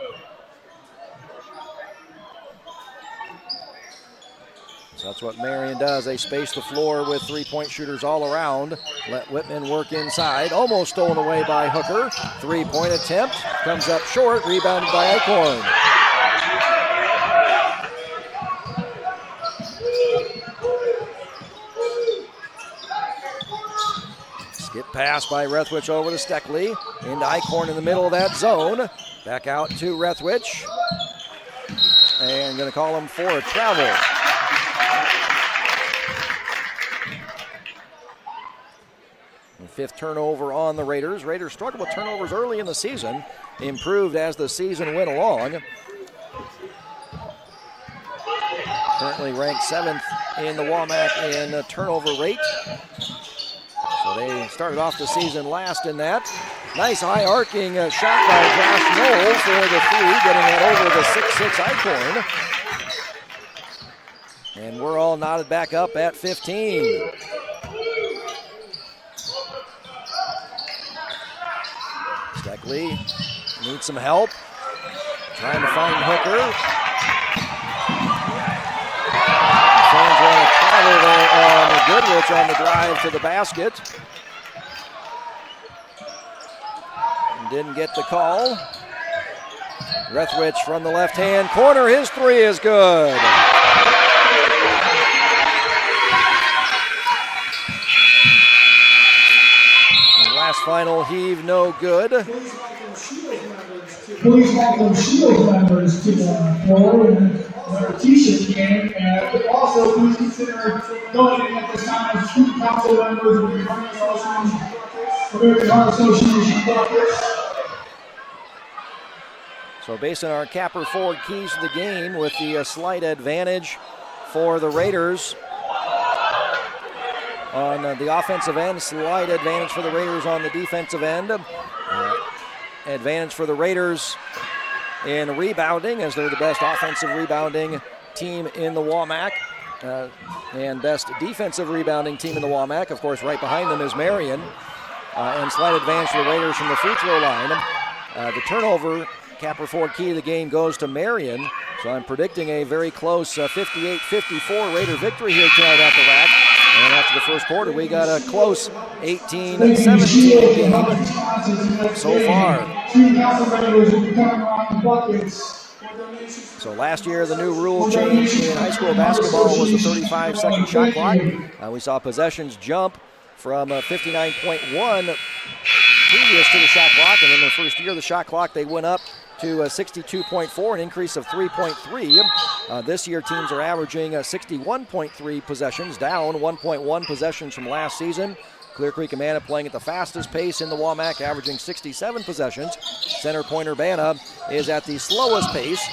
So that's what Marion does. They space the floor with three-point shooters all around. Let Whitman work inside. Almost stolen away by Hooker. Three-point attempt. Comes up short. Rebounded by Eichhorn. Skip pass by Rethwich over to Steckley. Into Eichhorn in the middle of that zone. Back out to Rethwich. And going to call him for a travel. And 5th turnover on the Raiders. Raiders struggled with turnovers early in the season. Improved as the season went along. Currently ranked 7th in the WAMAC in turnover rate. So they started off the season last in that. Nice high arcing shot by Josh Knoll for the 3, getting it over the 6'6" Eichhorn. And we're all knotted back up at 15. Steckley needs some help. Trying to find Hooker. Fans want to travel there on Goodrich on the drive to the basket. And didn't get the call. Rethwich from the left-hand corner. His 3 is good. Last final heave, no good. Please welcome Shield members to the floor in their t-shirt game. And also, please consider donating at this time as student council members of the American Heart Association buckets. So based on our capper forward keys to the game with the slight advantage for the Raiders. On the offensive end, slight advantage for the Raiders on the defensive end. Advantage for the Raiders in rebounding, as they're the best offensive rebounding team in the WAMAC. And best defensive rebounding team in the WAMAC. Of course, right behind them is Marion. And slight advantage for the Raiders from the free throw line. The turnover, capper forward key of the game, goes to Marion. So I'm predicting a very close 58-54 Raider victory here tonight at the rack. And after the first quarter, we got a close 18-17 game so far. So last year, the new rule change in high school basketball was the 35-second shot clock. We saw possessions jump from 59.1 previous to the shot clock. And in the first year of the shot clock, they went up to 62.4, an increase of 3.3. This year, teams are averaging 61.3 possessions, down 1.1 possessions from last season. Clear Creek Amana playing at the fastest pace in the WAMAC, averaging 67 possessions. Center Point Urbana is at the slowest pace.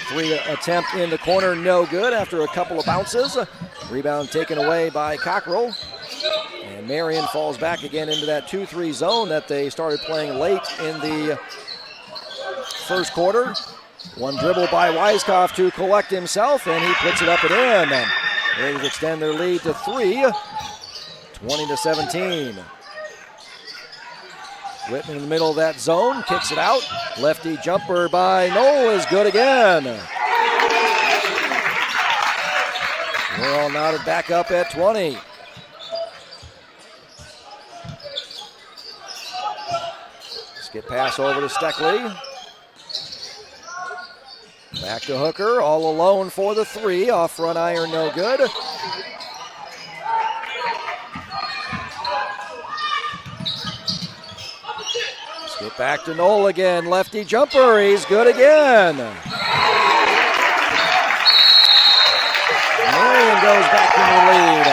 3 attempt in the corner, no good after a couple of bounces. Rebound taken away by Cockrell. And Marion falls back again into that 2-3 zone that they started playing late in the first quarter. One dribble by Weiskopf to collect himself, and he puts it up and in. Raiders extend their lead to 3, 20-17. Whitman in the middle of that zone, kicks it out. Lefty jumper by Knoll is good again. We're all knotted back up at 20. Skip pass over to Steckley. Back to Hooker, all alone for the 3. Off front iron, no good. Skip back to Knoll again. Lefty jumper, he's good again. Marion goes back in the lead.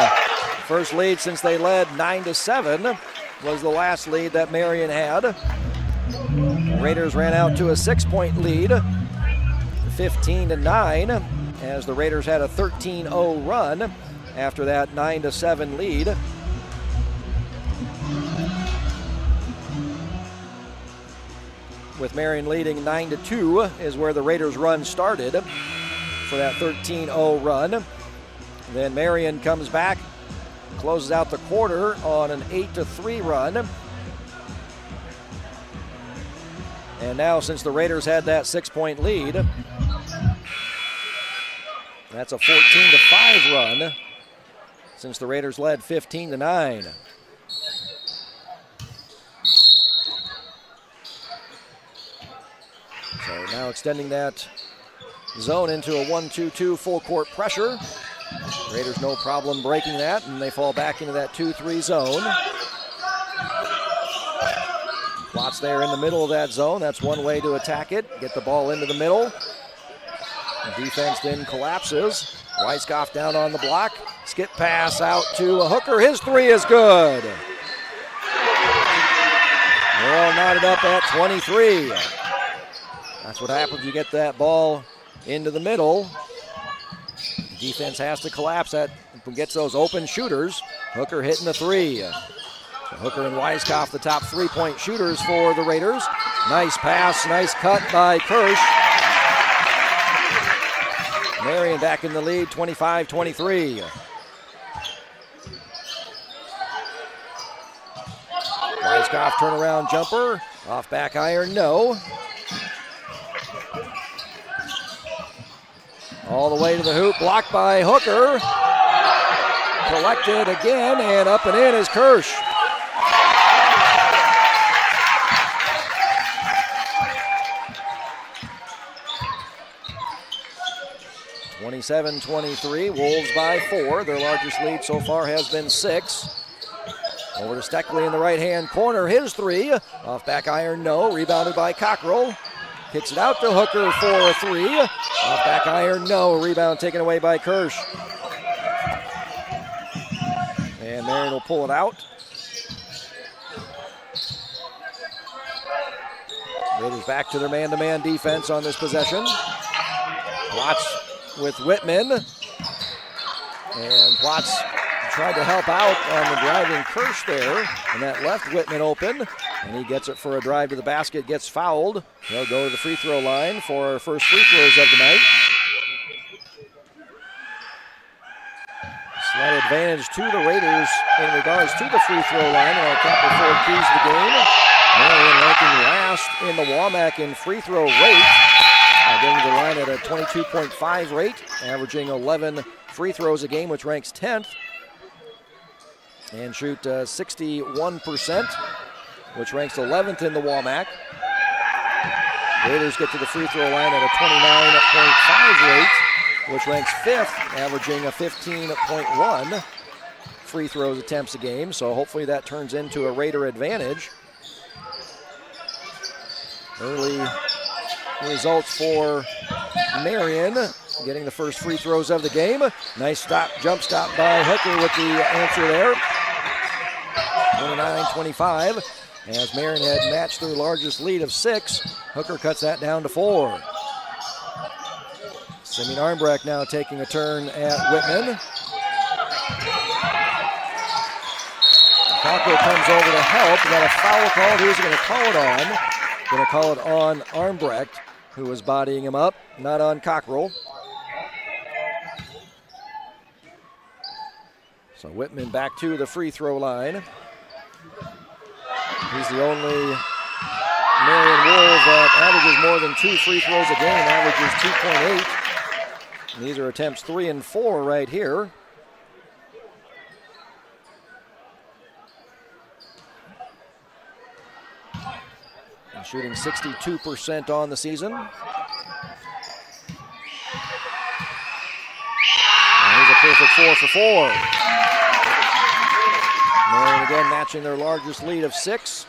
First lead since they led 9-7 was the last lead that Marion had. The Raiders ran out to a 6-point lead, 15-9, as the Raiders had a 13-0 run after that 9-7 lead. With Marion leading 9-2 is where the Raiders' run started for that 13-0 run. Then Marion comes back, closes out the quarter on an 8-3 run. And now, since the Raiders had that 6-point lead, that's a 14-5 run since the Raiders led 15-9. So now extending that zone into a 1-2-2 full court pressure. Raiders no problem breaking that, and they fall back into that 2-3 zone. Plots there in the middle of that zone. That's one way to attack it. Get the ball into the middle. The defense then collapses. Weiskopf down on the block. Skip pass out to a Hooker. His three is good. They're all knotted up at 23. That's what happens. You get that ball into the middle. The defense has to collapse that, gets those open shooters. Hooker hitting the three. So Hooker and Weiskopf, the top 3-point shooters for the Raiders. Nice pass, nice cut by Kirsch. Marion back in the lead, 25-23. Weiskopf turnaround jumper, off back iron, no. All the way to the hoop, blocked by Hooker. Collected again, and up and in is Kirsch. 27-23, Wolves by 4. Their largest lead so far has been 6. Over to Steckley in the right-hand corner. His three. Off back iron, no. Rebounded by Cockrell. Kicks it out to Hooker for a three. Off back iron, no. Rebound taken away by Kirsch. And Marion will pull it out. Raiders back to their man-to-man defense on this possession. Plots with Whitman. And Plots tried to help out on the driving Kirsch there, and that left Whitman open, and he gets it for a drive to the basket, gets fouled. He'll go to the free throw line for our first free throws of the night. Slight advantage to the Raiders in regards to the free throw line, and our Capital Ford keys the game. Marion ranking last in the WAMAC in free throw rate, getting to the line at a 22.5 rate, averaging 11 free throws a game, which ranks 10th. And shoot 61%, which ranks 11th in the WAMAC. Raiders get to the free throw line at a 29.5 rate, which ranks 5th, averaging a 15.1 free throws attempts a game. So hopefully that turns into a Raider advantage. Early results for Marion, getting the first free throws of the game. Nice jump stop by Hooker with the answer there. 29-25. As Marion had matched their largest lead of 6, Hooker cuts that down to 4. Simeon Armbrecht now taking a turn at Whitman. Cockrell comes over to help. Got a foul called. Who's going to call it on? Going to call it on Armbrecht, who was bodying him up, not on Cockrell. So Whitman back to the free throw line. He's the only Marion Wolf that averages more than 2 free throws a game, averages 2.8. And these are attempts 3 and 4 right here. And shooting 62% on the season. And here's a perfect 4 for 4. Marion again matching their largest lead of 6.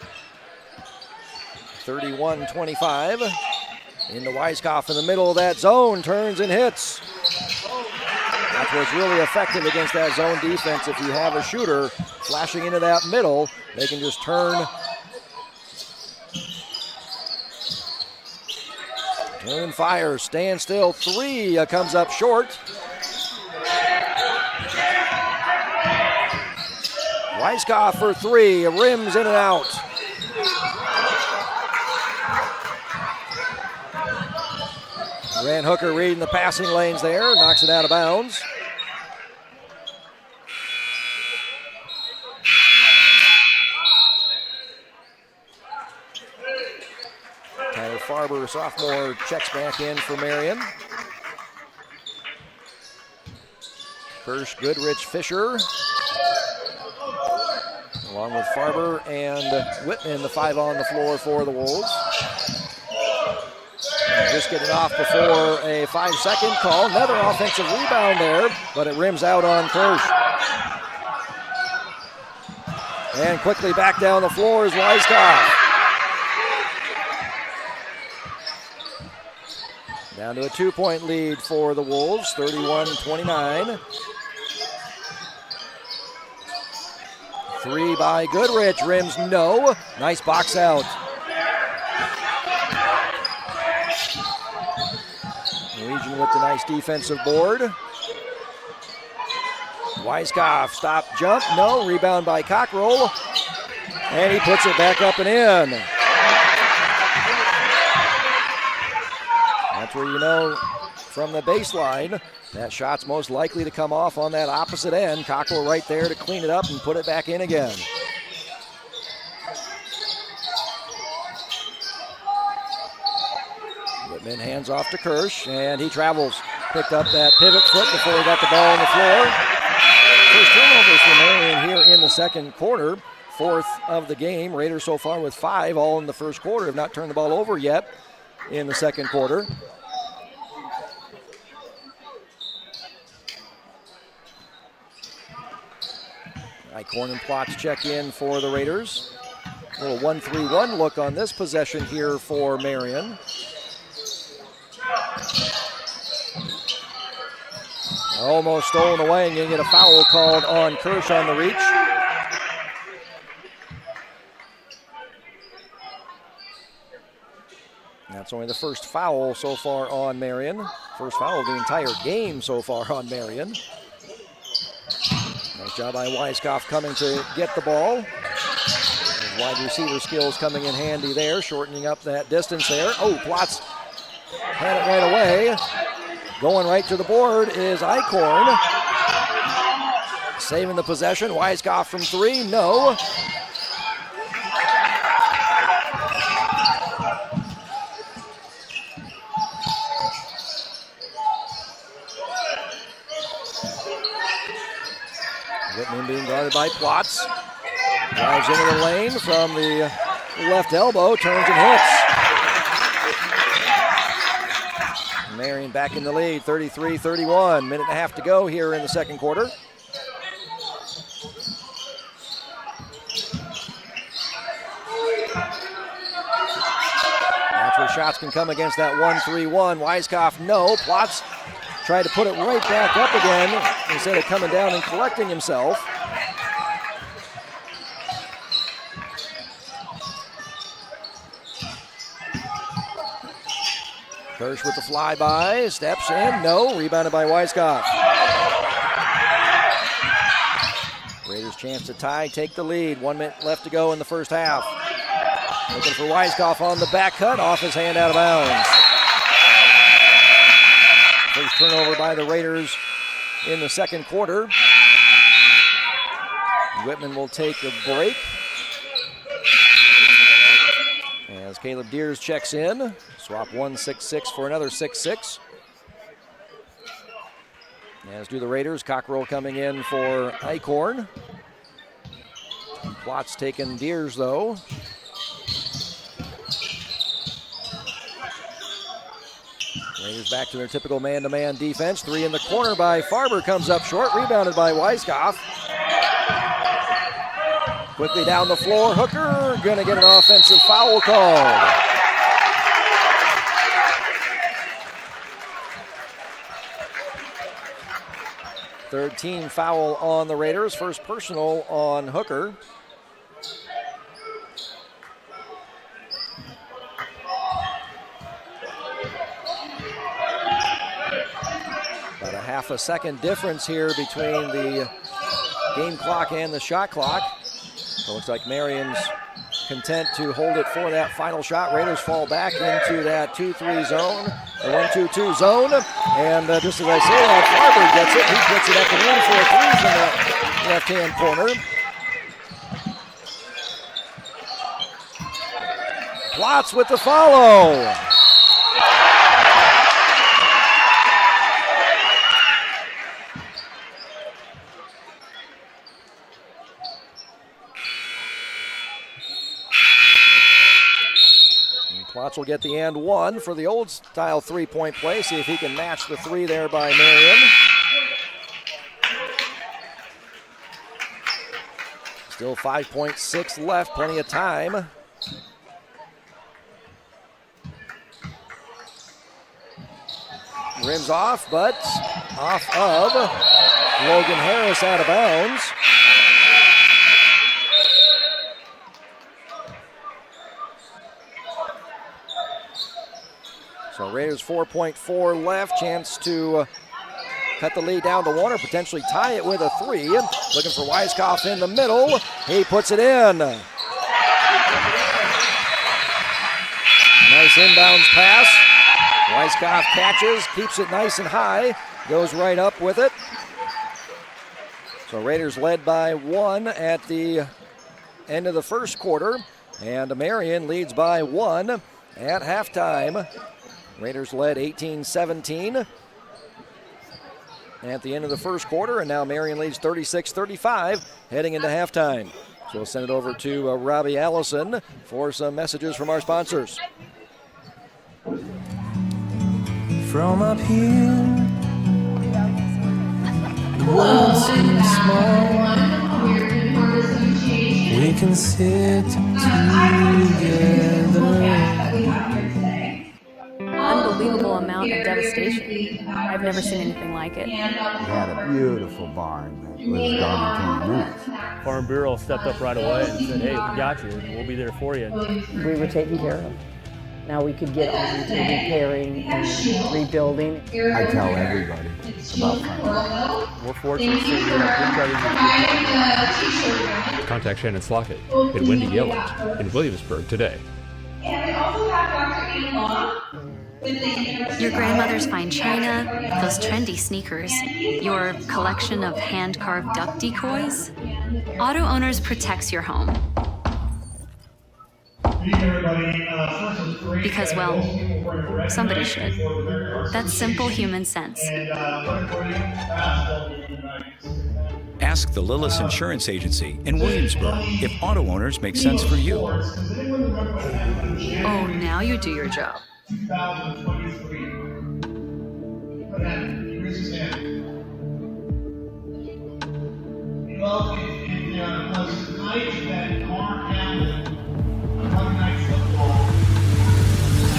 31-25. Into Weiskopf in the middle of that zone, turns and hits. That's what's really effective against that zone defense. If you have a shooter flashing into that middle, they can just turn and fire. Stand still. Three comes up short. Weiskopf for three. Rims in and out. Grant Hooker reading the passing lanes there. Knocks it out of bounds. Tyler Farber, sophomore, checks back in for Marion. Kirsch, Goodrich, Fisher. Along with Farber and Whitman, the five on the floor for the Wolves. Just getting off before a 5-second call. Another offensive rebound there, but it rims out on Kirsch. And quickly back down the floor is Weiskopf. Down to a 2-point lead for the Wolves, 31-29. Three by Goodrich, rims no. Nice box out. Norwegian with the nice defensive board. Weiskopf, stop, jump, no. Rebound by Cockrell. And he puts it back up and in. That's where you know from the baseline that shot's most likely to come off on that opposite end. Cockrell right there to clean it up and put it back in again. Whitman hands off to Kirsch, and he travels. Picked up that pivot foot before he got the ball on the floor. First turnovers for Marion here in the second quarter. Fourth of the game. Raiders so far with 5, all in the first quarter. Have not turned the ball over yet in the second quarter. Eichhorn and Plotz check in for the Raiders. A little 1-3-1 look on this possession here for Marion. Almost stolen away, and you get a foul called on Kirsch on the reach. That's only the first foul so far on Marion. First foul of the entire game so far on Marion. Nice job by Weiskopf coming to get the ball. His wide receiver skills coming in handy there, shortening up that distance there. Oh, Plotz had it right away. Going right to the board is Eichhorn. Saving the possession. Weiskopf from three, no. Whitman being guarded by Plotz. Drives into the lane from the left elbow, turns and hits. Marion back in the lead, 33-31. Minute and a half to go here in the second quarter. That's where shots can come against that 1-3-1. Weiskopf, no. Plotz tried to put it right back up again instead of coming down and collecting himself. Kirsch with the flyby, steps in, no, rebounded by Weiskopf. Raiders chance to tie, take the lead. 1 minute left to go in the first half. Looking for Weiskopf on the back cut, off his hand, out of bounds. First turnover by the Raiders in the second quarter. Whitman will take a break as Caleb Deers checks in. Swap 1-6-6 for another 6-6. As do the Raiders. Cockrell coming in for Eichhorn. Plotz taking Deers though. Raiders back to their typical man-to-man defense. Three in the corner by Farber comes up short. Rebounded by Weiskopf. Quickly down the floor. Hooker gonna get an offensive foul called. Third team foul on the Raiders. First personal on Hooker. About a half a second difference here between the game clock and the shot clock. So it looks like Marion's content to hold it for that final shot. Raiders fall back into that 2-3 zone, the 1-2-2 zone. And just as I say that, Farber gets it. He puts it up and in for a three from the left-hand corner. Plotz with the follow. Plotz will get the and one for the old style three-point play. See if he can match the three there by Marion. Still 5.6 left, plenty of time. Rims off, but off of Logan Harris, out of bounds. So Raiders 4.4 left, chance to cut the lead down to one or potentially tie it with a three. Looking for Weiskopf in the middle. He puts it in. Nice inbounds pass. Weiskopf catches, keeps it nice and high, goes right up with it. So Raiders led by one at the end of the first quarter, and Marion leads by one at halftime. Raiders led 18-17 at the end of the first quarter, and now Marion leads 36-35 heading into halftime. So we'll send it over to Robbie Allison for some messages from our sponsors. From up here, the world seems small. We can sit together. Unbelievable amount of devastation. I've never seen anything like it. We had a beautiful barn that was gone in 20 minutes. Farm Bureau stepped up right away and said, hey, we got you, and we'll be there for you. We were taken care of. Now we could get on to repairing and rebuilding. I tell everybody about farming. We're fortunate to have good. Contact Shannon Slockett and Wendy Yelland in Williamsburg today. And we also have Dr. Ian Long with the University Your grandmother's fine china, those trendy sneakers, your collection of hand-carved duck decoys. Auto Owners protects your home. Because, well, somebody should. That's simple human sense. Ask the Lillis Insurance Agency in Williamsburg if auto owners make sense for you. Oh, now you do your job. 2023. Well, it was nice that Mark Hamlin, Monday Night Football,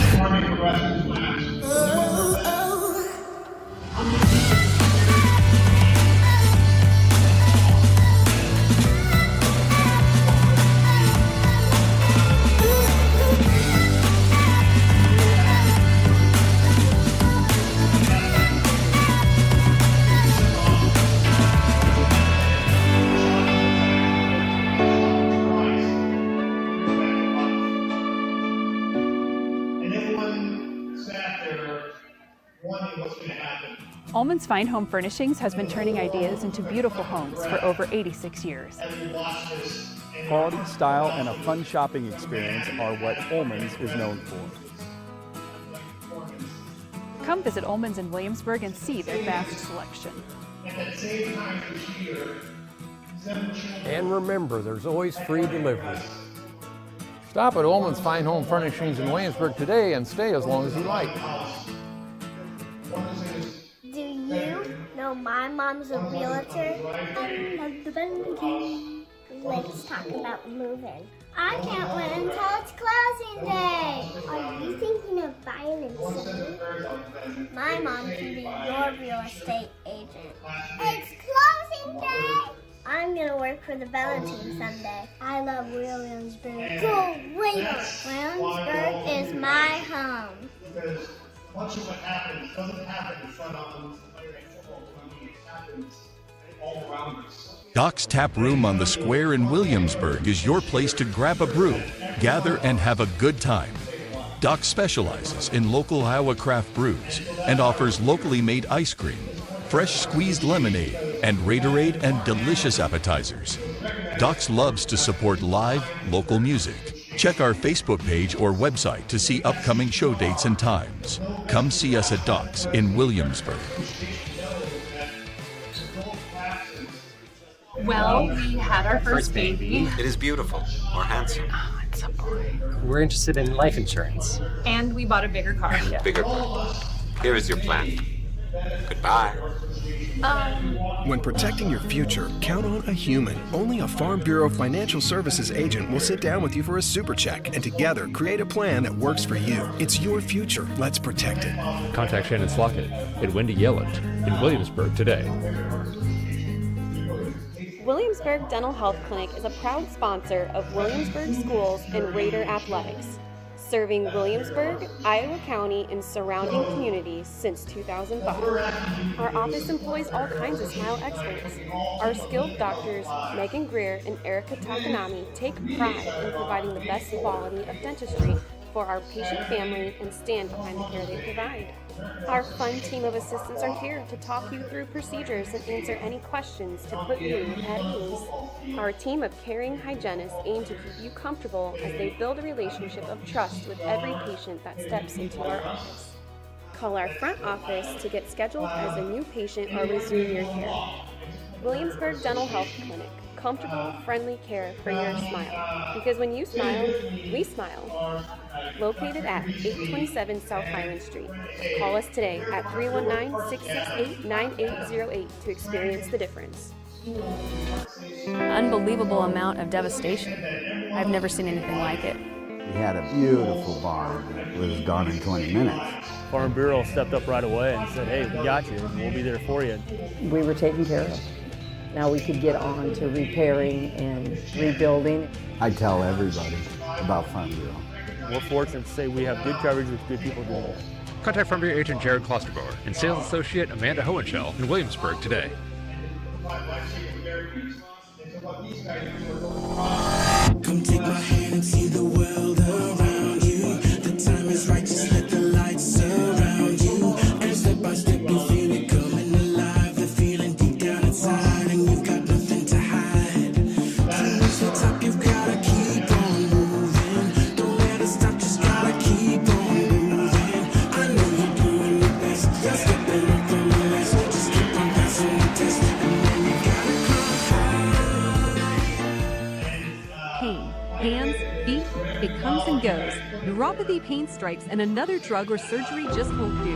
and Marty progressed last. Ullman's Fine Home Furnishings has been turning ideas into beautiful homes for over 86 years. Quality, style, and a fun shopping experience are what Ullman's is known for. Come visit Ullman's in Williamsburg and see their vast selection. And remember, there's always free delivery. Stop at Ullman's Fine Home Furnishings in Williamsburg today and stay as long as you like. Do you know my mom's a realtor? I love the banking. Let's talk about moving. I can't wait until it's closing day. Are you thinking of buying and selling? My mom can be your real estate agent. It's work for the Bella team someday. I love Williamsburg. Go Raiders! Williamsburg is my home. Because much of what happens doesn't happen in front of them, football, it happens all around us. Doc's Tap Room on the Square in Williamsburg is your place to grab a brew, gather, and have a good time. Doc specializes in local Iowa craft brews and offers locally made ice cream, fresh squeezed lemonade, and Raiderade and delicious appetizers. Doc's loves to support live, local music. Check our Facebook page or website to see upcoming show dates and times. Come see us at Doc's in Williamsburg. Well, we had our first baby. It is beautiful or handsome. Oh, it's a boy. We're interested in life insurance. And we bought a bigger car. Bigger car. Here is your plan. Goodbye. When protecting your future, count on a human. Only a Farm Bureau Financial Services agent will sit down with you for a super check and together create a plan that works for you. It's your future. Let's protect it. Contact Shannon Slockett and Wendy Yellett in Williamsburg today. Williamsburg Dental Health Clinic is a proud sponsor of Williamsburg Schools and Raider Athletics, serving Williamsburg, Iowa County, and surrounding communities since 2005. Our office employs all kinds of smile experts. Our skilled doctors, Megan Greer and Erica Takanami, take pride in providing the best quality of dentistry for our patient family and stand behind the care they provide. Our fun team of assistants are here to talk you through procedures and answer any questions to put you at ease. Our team of caring hygienists aim to keep you comfortable as they build a relationship of trust with every patient that steps into our office. Call our front office to get scheduled as a new patient or resume your care. Williamsburg Dental Health Clinic. Comfortable, friendly care for your smile. Because when you smile, we smile. Located at 827 South Highland Street. Call us today at 319-668-9808 to experience the difference. Unbelievable amount of devastation. I've never seen anything like it. We had a beautiful barn that was gone in 20 minutes. Farm Bureau stepped up right away and said, hey, we got you. We'll be there for you. We were taken care of. Now we could get on to repairing and rebuilding. I tell everybody about Farm Bureau. We're fortunate to say we have good coverage with good people doing it. Contact Farm Bureau agent Jared Klosterboer and sales associate Amanda Hohenschel in Williamsburg today. Come take my hand and see the world around you. The time is right, just let the light surround you. And step by step you feel it coming alive. The feeling deep down inside and you've got nothing to hide. To reach the top you've gotta keep on moving. Don't let it stop, just gotta keep on moving. I know you're doing your best. You're stepping up from the rest. Just keep on passing the test. And then you gotta Pain, hands, feet, it comes and goes. Neuropathy, pain strikes, and another drug or surgery just won't do.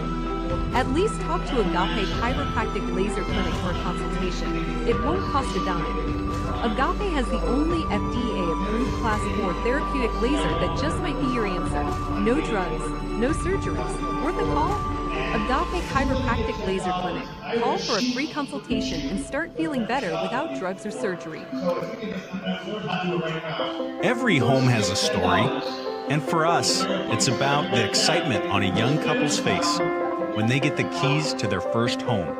At least talk to Agape Chiropractic Laser Clinic for a consultation. It won't cost a dime. Agape has the only FDA-approved Class 4 therapeutic laser that just might be your answer. No drugs, no surgeries. Worth a call? Agape Chiropractic Laser Clinic. Call for a free consultation and start feeling better without drugs or surgery. Every home has a story, and for us, it's about the excitement on a young couple's face when they get the keys to their first home,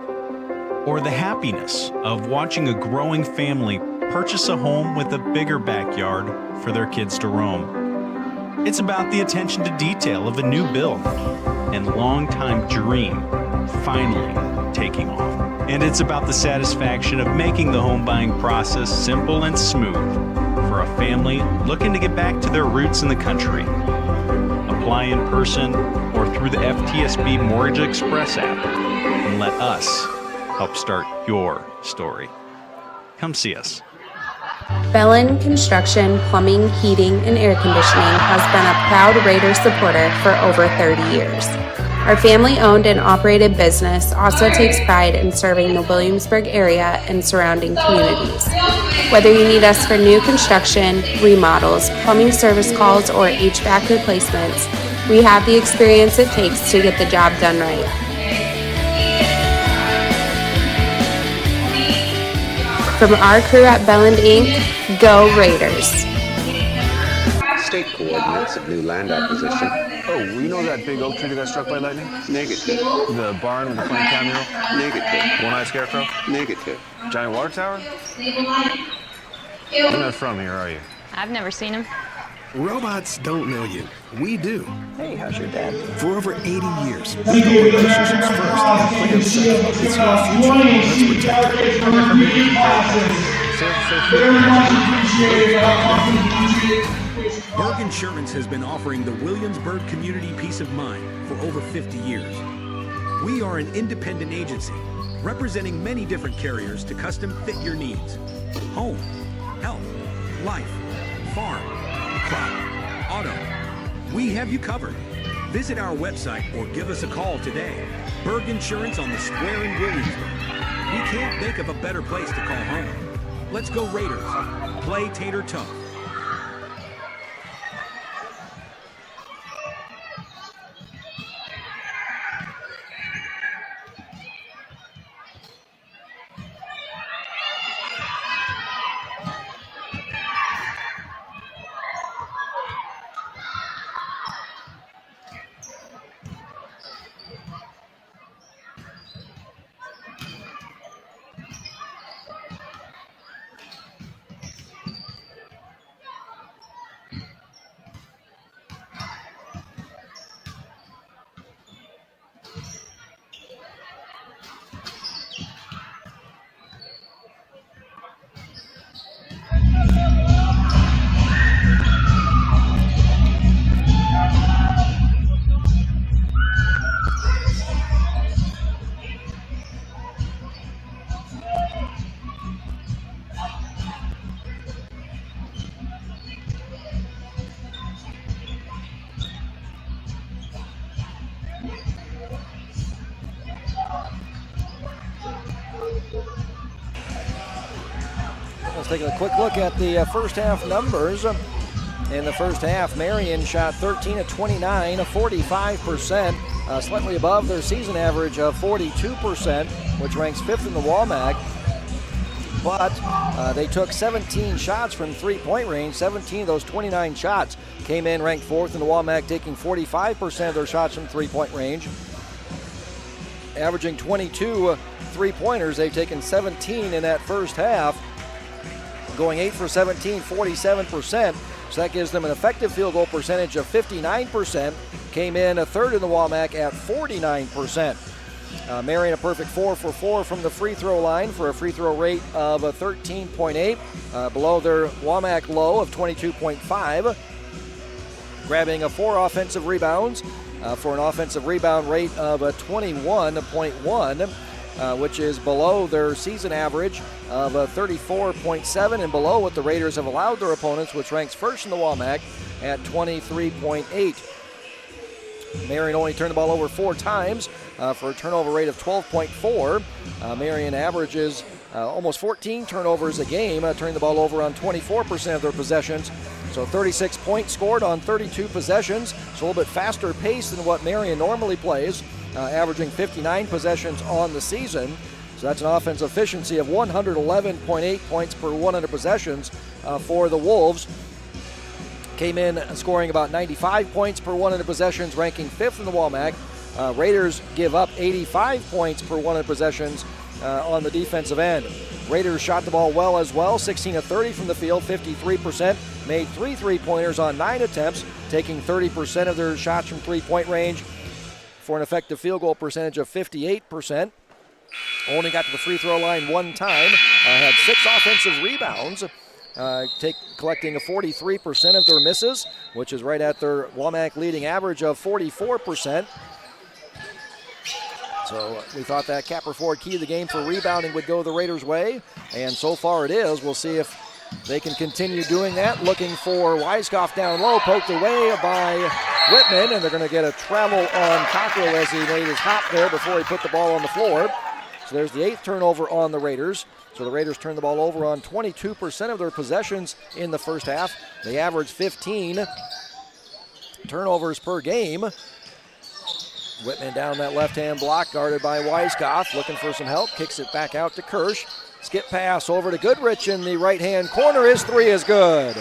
or the happiness of watching a growing family purchase a home with a bigger backyard for their kids to roam. It's about the attention to detail of a new build and long-time dream finally taking off. And it's about the satisfaction of making the home buying process simple and smooth for a family looking to get back to their roots in the country. Apply in person or through the FTSB Mortgage Express app and let us help start your story. Come see us. Bellin Construction, Plumbing, Heating, and Air Conditioning has been a proud Raider supporter for over 30 years. Our family-owned and operated business also takes pride in serving the Williamsburg area and surrounding communities. Whether you need us for new construction, remodels, plumbing service calls, or HVAC replacements, we have the experience it takes to get the job done right. From our crew at Belland Inc., go Raiders! State coordinates of new land acquisition. Oh, you know that big oak tree that got struck by lightning? Negative. The barn with the flying cow mural? Negative. One-eyed scarecrow? Negative. Giant water tower? You're not from here, are you? I've never seen him. Robots don't know you. We do. Hey, how's your dad? For over 80 years, we built relationships first and plans second. It's your future. Let's protect it. Berg Insurance has been offering the Williamsburg community peace of mind for over 50 years. We are an independent agency representing many different carriers to custom fit your needs. Home, health, life, farm, crop, auto. We have you covered. Visit our website or give us a call today. Berg Insurance on the Square in Williamsburg. We can't think of a better place to call home. Let's go Raiders. Play Tater Tough. Let's take a quick look at the first half numbers. In the first half, Marion shot 13 of 29, 45%, slightly above their season average of 42%, which ranks 5th in the WAMAC. But they took 17 shots from three-point range. 17 of those 29 shots came in ranked 4th in the WAMAC, taking 45% of their shots from three-point range. Averaging 22 three-pointers, they've taken 17 in that first half, going 8 for 17, 47%. So that gives them an effective field goal percentage of 59%. Came in a third in the WAMAC at 49%. Marion a perfect 4 for 4 from the free throw line for a free throw rate of 13.8, below their WAMAC low of 22.5. Grabbing 4 offensive rebounds for an offensive rebound rate of 21.1. Which is below their season average of 34.7 and below what the Raiders have allowed their opponents, which ranks first in the WAMAC at 23.8. Marion only turned the ball over 4 times for a turnover rate of 12.4. Marion averages almost 14 turnovers a game, turning the ball over on 24% of their possessions. So 36 points scored on 32 possessions. So a little bit faster pace than what Marion normally plays. Averaging 59 possessions on the season. So that's an offensive efficiency of 111.8 points per 100 possessions for the Wolves. Came in scoring about 95 points per 100 possessions, ranking 5th in the WAMAC. Raiders give up 85 points per 100 possessions on the defensive end. Raiders shot the ball well as well, 16 of 30 from the field, 53%. Made 3 3-pointers on 9 attempts, taking 30% of their shots from three-point range, for an effective field goal percentage of 58%. Only got to the free throw line 1 time. Had 6 offensive rebounds, collecting 43% of their misses, which is right at their WAMAC leading average of 44%. So we thought that Capper Ford key of the game for rebounding would go the Raiders' way, and so far it is. We'll see if they can continue doing that. Looking for Weiskopf down low, poked away by Whitman, and they're going to get a travel on Cockrell as he made his hop there before he put the ball on the floor. So there's the 8th turnover on the Raiders. So the Raiders turned the ball over on 22% of their possessions in the first half. They averaged 15 turnovers per game. Whitman down that left-hand block, guarded by Weiskopf, looking for some help, kicks it back out to Kirsch. skip pass over to Goodrich in the right-hand corner. His three is good.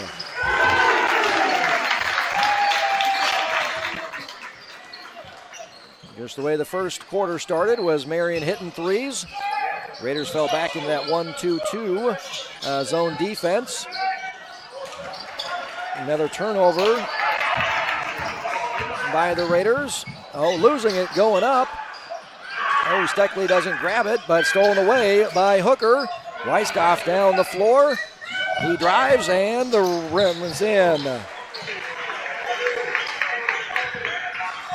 Just the way the first quarter started was Marion hitting threes. Raiders fell back into that 1-2-2 zone defense. Another turnover by the Raiders. Oh, losing it, going up. Oh, Steckley doesn't grab it, but stolen away by Hooker. Weiskopf down the floor. He drives, and the rim is in.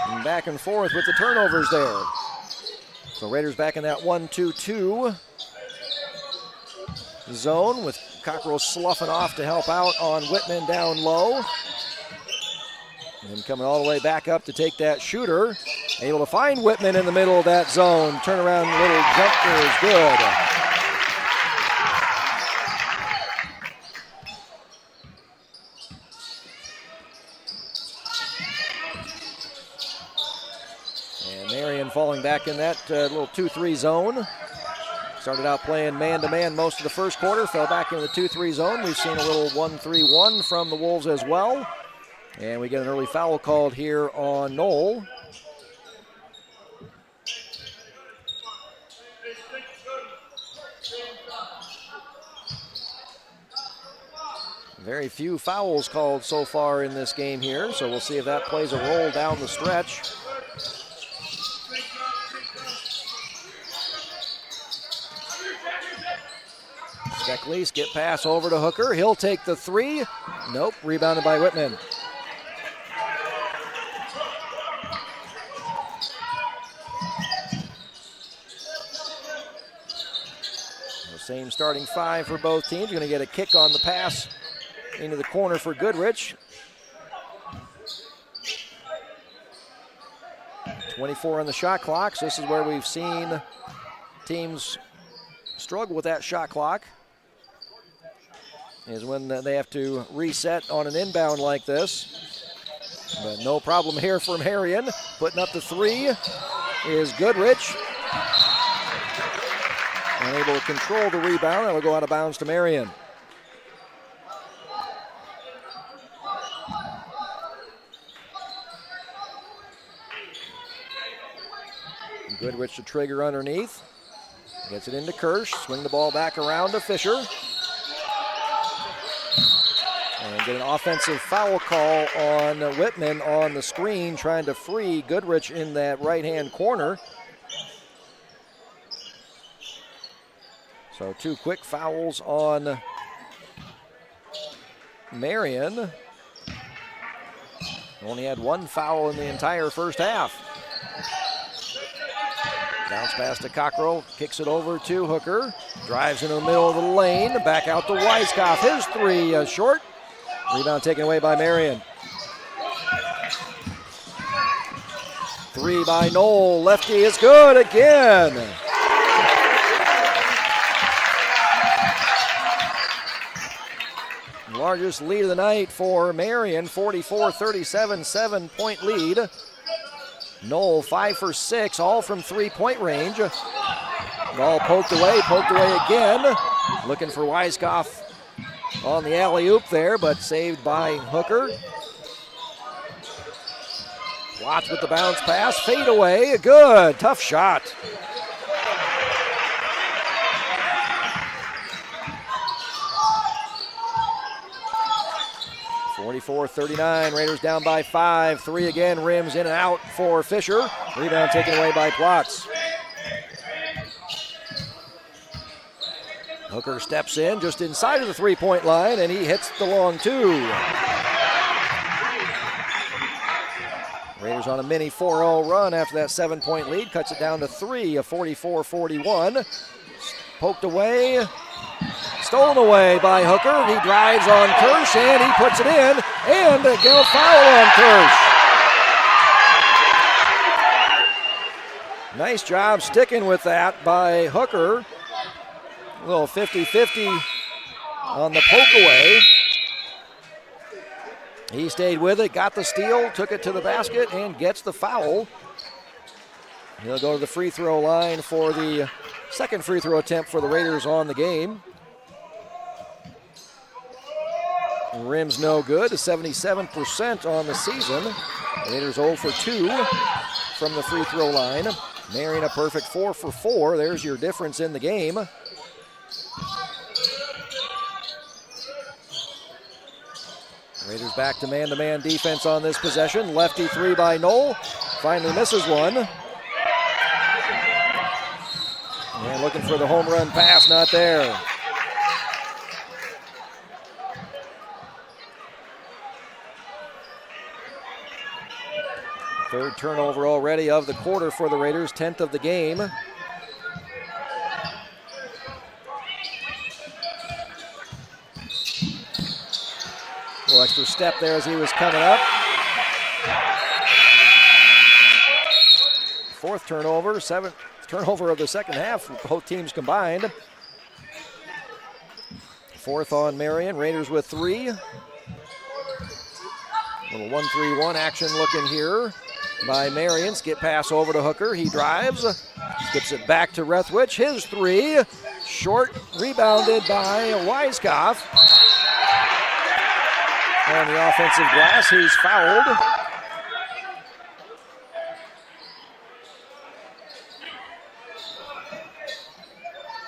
And back and forth with the turnovers there. So Raiders back in that 1-2-2 zone with Cockrell sloughing off to help out on Whitman down low. And coming all the way back up to take that shooter. Able to find Whitman in the middle of that zone. Turnaround little jumper is good. And Marion falling back in that little 2-3 zone. Started out playing man-to-man most of the first quarter. Fell back into the 2-3 zone. We've seen a little 1-3-1 from the Wolves as well. And we get an early foul called here on Knoll. Very few fouls called so far in this game here, so we'll see if that plays a role down the stretch. Steckley, skip pass over to Hooker. He'll take the three. Nope, rebounded by Whitman. The same starting five for both teams. You're going to get a kick on the pass into the corner for Goodrich. 24 on the shot clock. So this is where we've seen teams struggle with that shot clock. Is when they have to reset on an inbound like this. But no problem here for Marion. Putting up the three is Goodrich. Unable to control the rebound. That'll go out of bounds to Marion. Goodrich to trigger underneath. Gets it into Kirsch. Swing the ball back around to Fisher. And get an offensive foul call on Whitman on the screen, trying to free Goodrich in that right-hand corner. So two quick fouls on Marion. Only had one foul in the entire first half. Bounce pass to Cockrell, kicks it over to Hooker. Drives into the middle of the lane, back out to Weiskopf. His three short. Rebound taken away by Marion. Three by Knoll. Lefty is good again. Largest lead of the night for Marion, 44-37, 7-point lead. Knoll 5 for 6, all from 3-point range. Ball poked away again. Looking for Weiskopf on the alley-oop there, but saved by Hooker. Watts with the bounce pass, fade away, good, tough shot. (44-39), Raiders down by 5. 3 again, rims in and out for Fisher. Rebound taken away by Plotz. Hooker steps in just inside of the 3-point line, and he hits the long two. Raiders on a mini 4-0 run after that 7-point lead. Cuts it down to 3, a 44-41. Poked away. Stolen away by Hooker. He drives on Kirsch, and he puts it in. And a foul on Kirsch. Nice job sticking with that by Hooker. A little 50-50 on the poke away. He stayed with it, got the steal, took it to the basket, and gets the foul. He'll go to the free throw line for the Second free throw attempt for the Raiders on the game. Rim's no good, 77% on the season. Raiders 0 for 2 from the free throw line. Marion a perfect 4 for 4. There's your difference in the game. Raiders back to man-to-man defense on this possession. Lefty three by Knoll. Finally misses one. And looking for the home run pass, not there. Third turnover already of the quarter for the Raiders, 10th of the game. A little extra step there as he was coming up. Fourth turnover, seventh turnover of the second half, both teams combined. Fourth on Marion, Raiders with 3. Little 1-3-1 action looking here by Marion. Skip pass over to Hooker, he drives, skips it back to Rethwich, his 3. Short, rebounded by Weiskopf. On the offensive glass, he's fouled.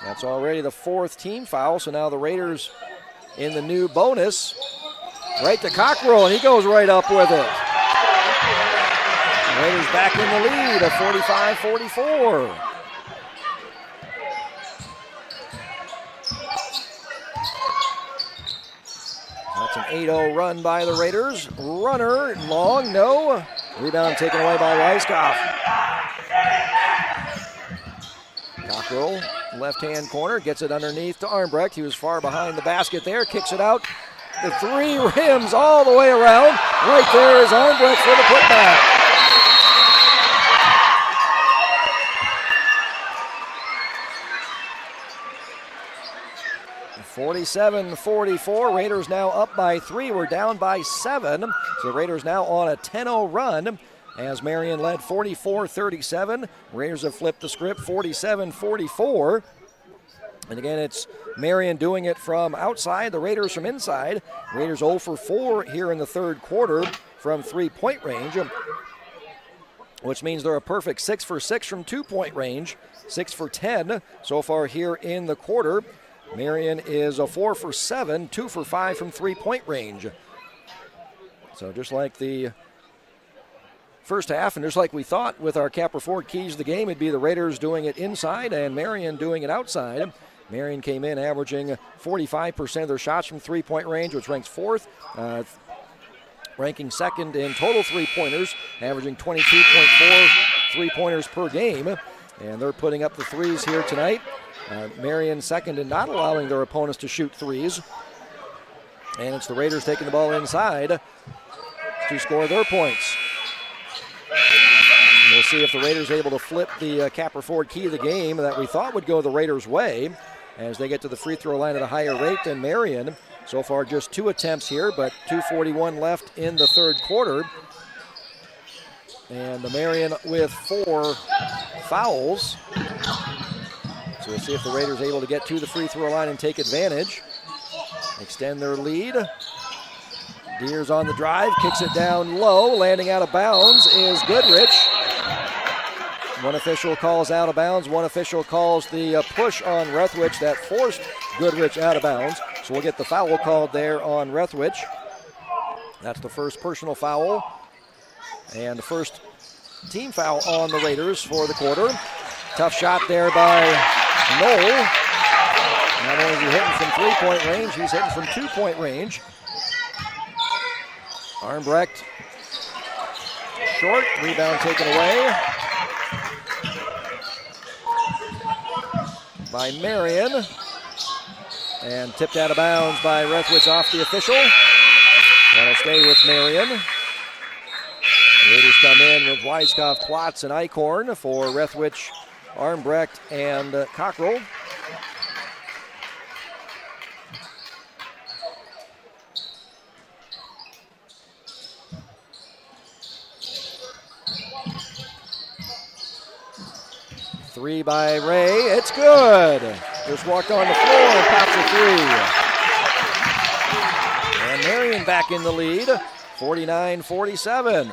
That's already the 4th team foul, so now the Raiders in the new bonus. Right to Cockrell, and he goes right up with it. The Raiders back in the lead of 45-44. That's an 8-0 run by the Raiders. Runner, long, no. Rebound taken away by Weiskopf. Cockrell, left-hand corner, gets it underneath to Armbrecht. He was far behind the basket there, kicks it out. The 3 rims all the way around. Right there is Armbrecht for the putback. (47-44). Raiders now up by 3. We're down by 7. So the Raiders now on a 10-0 run as Marion led 44-37. Raiders have flipped the script, 47-44. And again, it's Marion doing it from outside, the Raiders from inside. Raiders 0 for 4 here in the third quarter from 3-point range, which means they're a perfect 6 for 6 from 2-point range, 6 for 10 so far here in the quarter. Marion is a 4 for 7, 2 for 5 from 3-point range. So just like the first half, and just like we thought with our Capper Ford keys to the game, it'd be the Raiders doing it inside and Marion doing it outside. Marion came in averaging 45% of their shots from 3-point range, which ranks 4th, ranking 2nd in total 3-pointers, averaging 22.4 3-pointers per game. And they're putting up the 3s here tonight. Marion 2nd in not allowing their opponents to shoot 3s. And it's the Raiders taking the ball inside to score their points. And we'll see if the Raiders are able to flip the Capper Ford key of the game that we thought would go the Raiders' way as they get to the free throw line at a higher rate than Marion. So far just 2 attempts here, but 2:41 left in the third quarter. And the Marion with 4 fouls. So we'll see if the Raiders are able to get to the free throw line and take advantage. Extend their lead. Deers on the drive, kicks it down low, landing out of bounds is Goodrich. One official calls out of bounds, one official calls the push on Rethwich that forced Goodrich out of bounds. So we'll get the foul called there on Rethwich. That's the first personal foul. And the first team foul on the Raiders for the quarter. Tough shot there by Knoll. Not only is he hitting from 3-point range, he's hitting from 2-point range. Armbrecht, short, rebound taken away by Marion. And tipped out of bounds by Rethwich off the official. That'll stay with Marion. Raiders come in with Weiskopf, Plotz, and Eichhorn for Rethwich, Armbrecht, and Cockrell. Three by Ray. It's good. Just walked on the floor and pops a three. And Marion back in the lead, 49-47.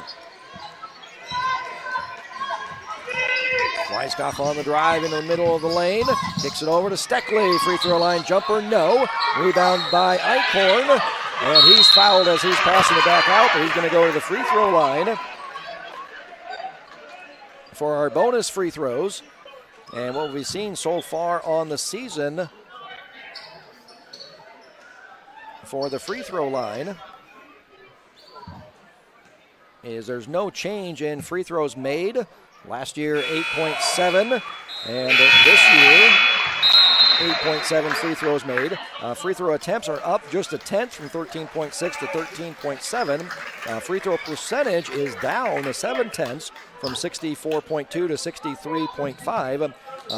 Weiskopf on the drive into the middle of the lane. Kicks it over to Steckley. Free throw line jumper, no. Rebound by Eichhorn. And he's fouled as he's passing it back out, but he's going to go to the free throw line for our bonus free throws. And what we've seen so far on the season for the free throw line is there's no change in free throws made. Last year, 8.7, and this year, 8.7 free throws made. Free throw attempts are up just a tenth from 13.6 to 13.7. Free throw percentage is down a 7/10 from 64.2 to 63.5.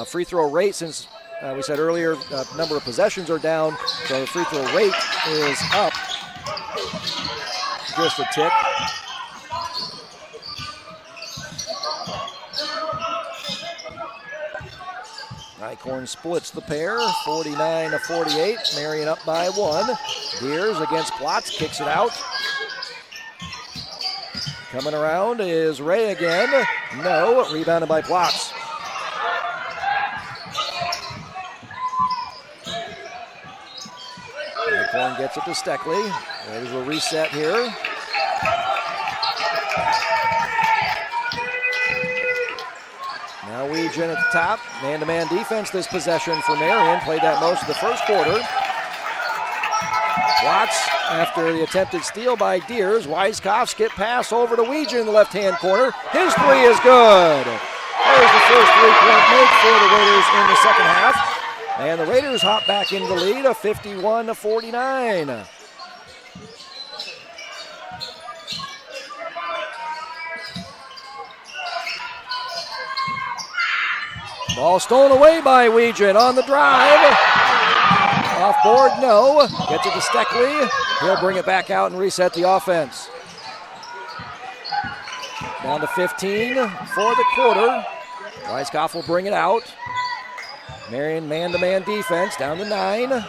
Free throw rate, since we said earlier, number of possessions are down, so the free throw rate is up just a tick. Eichhorn splits the pair, 49-48. Marion up by one. Deers against Plotz, kicks it out. Coming around is Ray again. No, rebounded by Plotz. Eichhorn gets it to Steckley. Raiders will reset here. Now Weegen at the top. Man-to-man defense this possession for Marion. Played that most of the first quarter. Watts after the attempted steal by Deers. Weiskopf skip pass over to Weegen in the left-hand corner. His three is good. There's the first three-point make for the Raiders in the second half. And the Raiders hop back into the lead of 51-49. Ball stolen away by Weegen on the drive. Off board, no. Gets it to Steckley. He'll bring it back out and reset the offense. Down to 15 for the quarter. Weiskopf will bring it out. Marion man-to-man defense down to 9.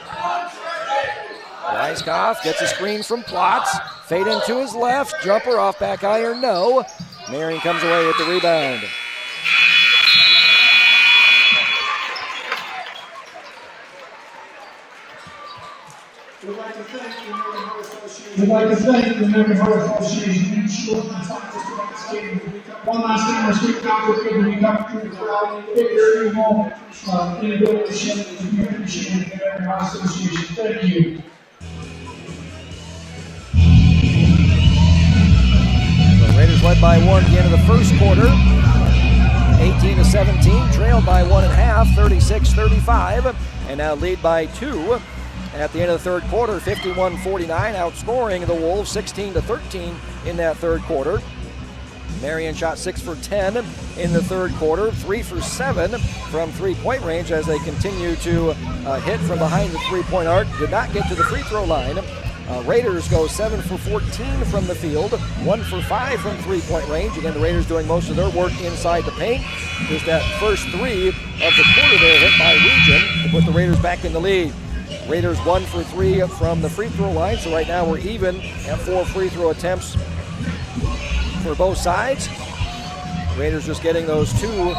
Weiskopf gets a screen from Plotz. Fade into his left. Jumper off back iron, no. Marion comes away with the rebound. We'd like to thank the American Heart Association and short and talk to us about this game. One last thing, we're speaking out with people who come through the crowd. If you're involved in a donation, we appreciate the American Heart Association. Thank you. The Raiders led by one at the end of the first quarter. 18-17, trailed by 1.5, 36-35, and now lead by 2. At the end of the third quarter, 51-49, outscoring the Wolves 16-13 in that third quarter. Marion shot 6 for 10 in the third quarter, 3 for 7 from three-point range as they continue to hit from behind the three-point arc. Did not get to the free throw line. Raiders go 7 for 14 from the field, 1 for 5 from three-point range. Again, the Raiders doing most of their work inside the paint. Just that first three of the quarter there hit by Weegen to put the Raiders back in the lead. Raiders 1 for 3 from the free throw line, so right now we're even at 4 free throw attempts for both sides. Raiders just getting those 2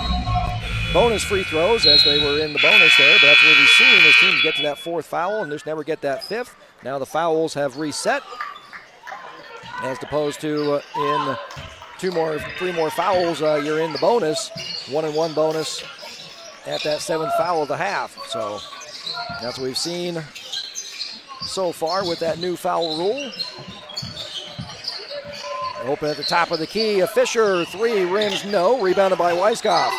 bonus free throws as they were in the bonus there, but that's what we've seen as teams get to that 4th foul and just never get that 5th. Now the fouls have reset as opposed to in 3 more fouls, you're in the bonus, 1-and-1 bonus at that 7th foul of the half. So that's what we've seen so far with that new foul rule. Open at the top of the key, Fisher, 3, rims, no, rebounded by Weiskopf.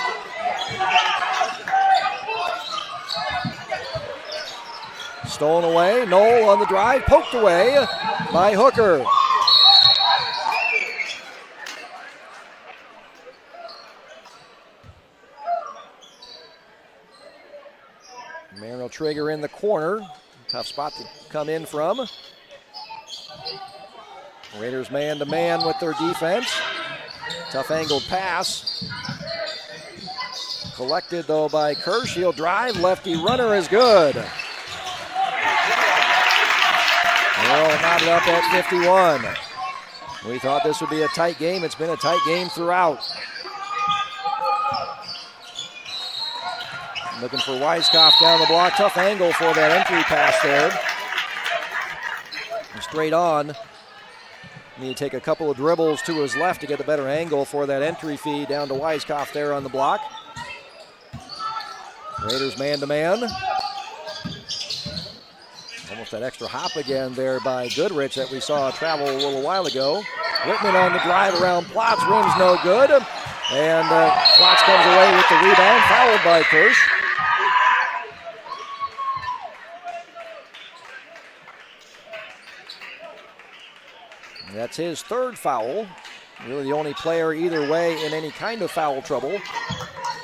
Stolen away, Knoll on the drive, poked away by Hooker. Marion Trigger in the corner. Tough spot to come in from. Raiders man-to-man with their defense. Tough angled pass. Collected, though, by Kirsch. He'll drive. Lefty runner is good. Merrill knotted up at 51. We thought this would be a tight game. It's been a tight game throughout. Looking for Weiskopf down the block. Tough angle for that entry pass there. And straight on. Need to take a couple of dribbles to his left to get a better angle for that entry feed down to Weiskopf there on the block. Raiders man-to-man. Almost that extra hop again there by Goodrich that we saw travel a little while ago. Whitman on the drive around Plotz. Rim's no good. And Plotz comes away with the rebound, fouled by Kirsch. That's his third foul. Really the only player either way in any kind of foul trouble.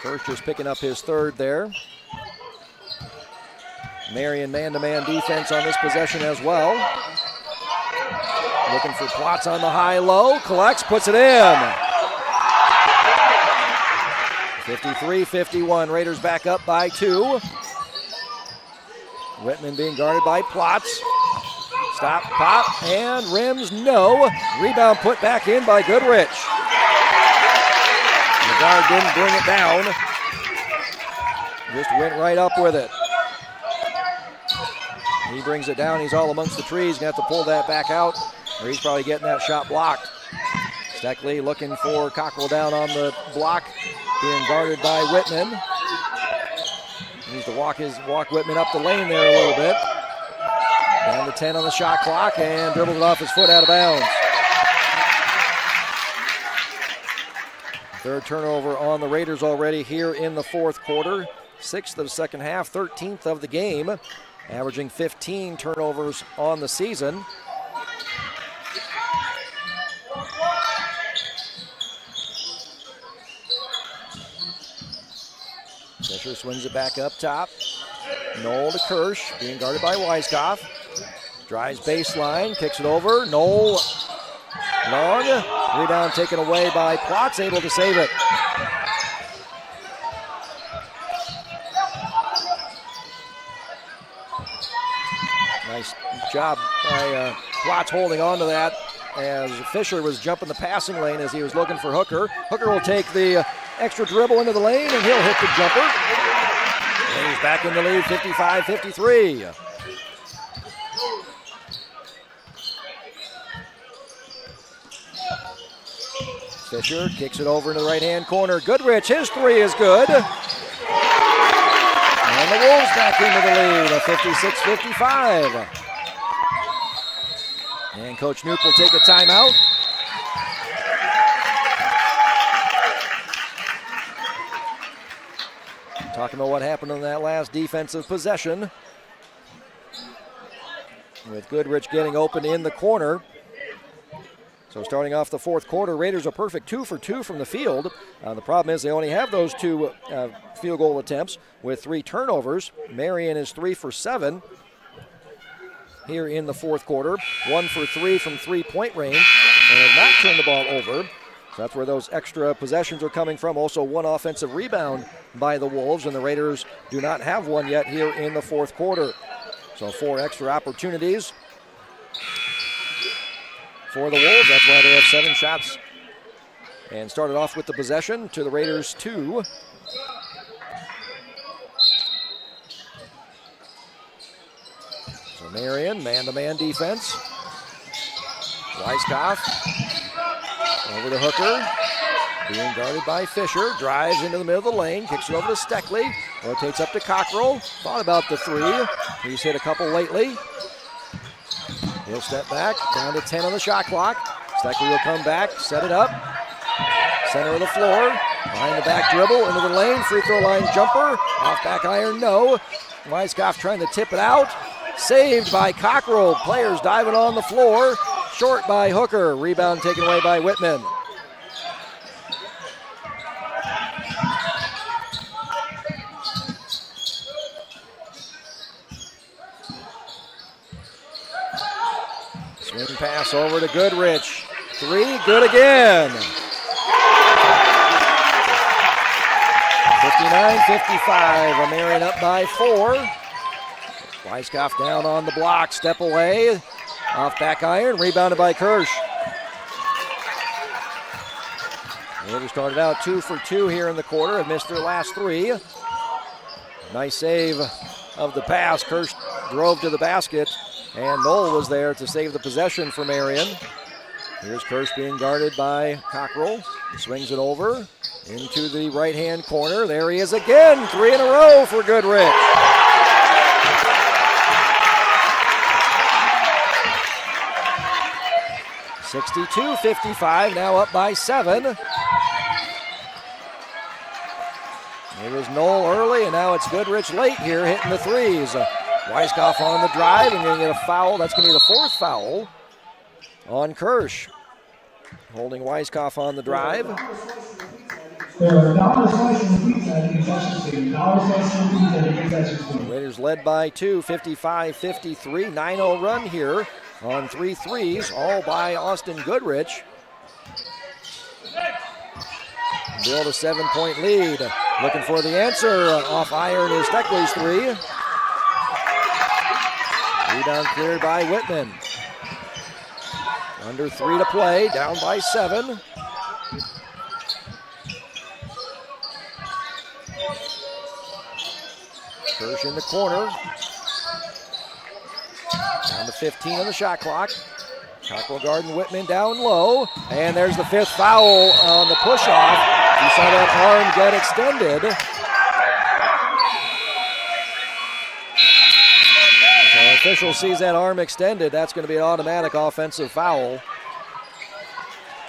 Kirsch just picking up his third there. Marion man-to-man defense on this possession as well. Looking for Plotz on the high-low. Collects, puts it in. 53-51. Raiders back up by 2. Whitman being guarded by Plotz. Stop, pop, and rims, no. Rebound put back in by Goodrich. The guard didn't bring it down. Just went right up with it. He brings it down. He's all amongst the trees. Going to have to pull that back out, or he's probably getting that shot blocked. Steckley looking for Cockrell down on the block, being guarded by Whitman. He needs to walk Whitman up the lane there a little bit. Down to 10 on the shot clock, and dribbled it off his foot out of bounds. Third turnover on the Raiders already here in the fourth quarter. 6th of the second half, 13th of the game. Averaging 15 turnovers on the season. Fisher swings it back up top. Knoll to Kirsch, being guarded by Weiskopf. Drives baseline, kicks it over. Knoll long. Rebound taken away by Plotz, able to save it. Nice job by Plotz holding on to that as Fisher was jumping the passing lane as he was looking for Hooker. Hooker will take the extra dribble into the lane and he'll hit the jumper. And he's back in the lead, 55-53. Fisher kicks it over into the right-hand corner. Goodrich, his three is good. And the Wolves back into the lead at 56-55. And Coach Nuke will take a timeout. Talking about what happened on that last defensive possession. With Goodrich getting open in the corner. So starting off the fourth quarter, Raiders are perfect 2 for 2 from the field. The problem is they only have those 2 field goal attempts with 3 turnovers. Marion is 3 for 7 here in the fourth quarter. 1 for 3 from three-point range and have not turned the ball over. So that's where those extra possessions are coming from. Also 1 offensive rebound by the Wolves, and the Raiders do not have one yet here in the fourth quarter. So 4 extra opportunities for the Wolves. That's why they have 7 shots. And started off with the possession to the Raiders 2. So Marion, man-to-man defense. Weiskopf over to Hooker. Being guarded by Fisher. Drives into the middle of the lane. Kicks it over to Steckley. Rotates up to Cockrell. Thought about the 3. He's hit a couple lately. He'll step back, down to 10 on the shot clock. Steckley will come back, set it up. Center of the floor, behind the back dribble, into the lane, free throw line jumper. Off back iron, no. Weiskopf trying to tip it out. Saved by Cockrell. Players diving on the floor. Short by Hooker. Rebound taken away by Whitman. Swing pass over to Goodrich. 3, good again. 59-55. Marion up by 4. Weiskopf down on the block. Step away. Off back iron. Rebounded by Kirsch. They started out 2 for 2 here in the quarter. Have missed their last 3. Nice save of the pass. Kirsch drove to the basket. And Knoll was there to save the possession for Marion. Here's Kirsch being guarded by Cockrell. Swings it over into the right-hand corner. There he is again. 3 in a row for Goodrich. (62-55), now up by 7. It was Knoll early, and now it's Goodrich late here hitting the threes. Weiskopf on the drive and going to get a foul. That's going to be the 4th foul on Kirsch. Holding Weiskopf on the drive. Raiders led by 2, 55-53. 9-0 run here on 3 threes, all by Austin Goodrich. Build a 7-point lead. Looking for the answer. Off iron is Steckley's 3. Rebound cleared by Whitman. Under 3 to play, down by 7. Kirsch in the corner. Down to 15 on the shot clock. Cockrell guarding Whitman down low. And there's the 5th foul on the push-off. You saw that arm get extended. So the official sees that arm extended. That's going to be an automatic offensive foul.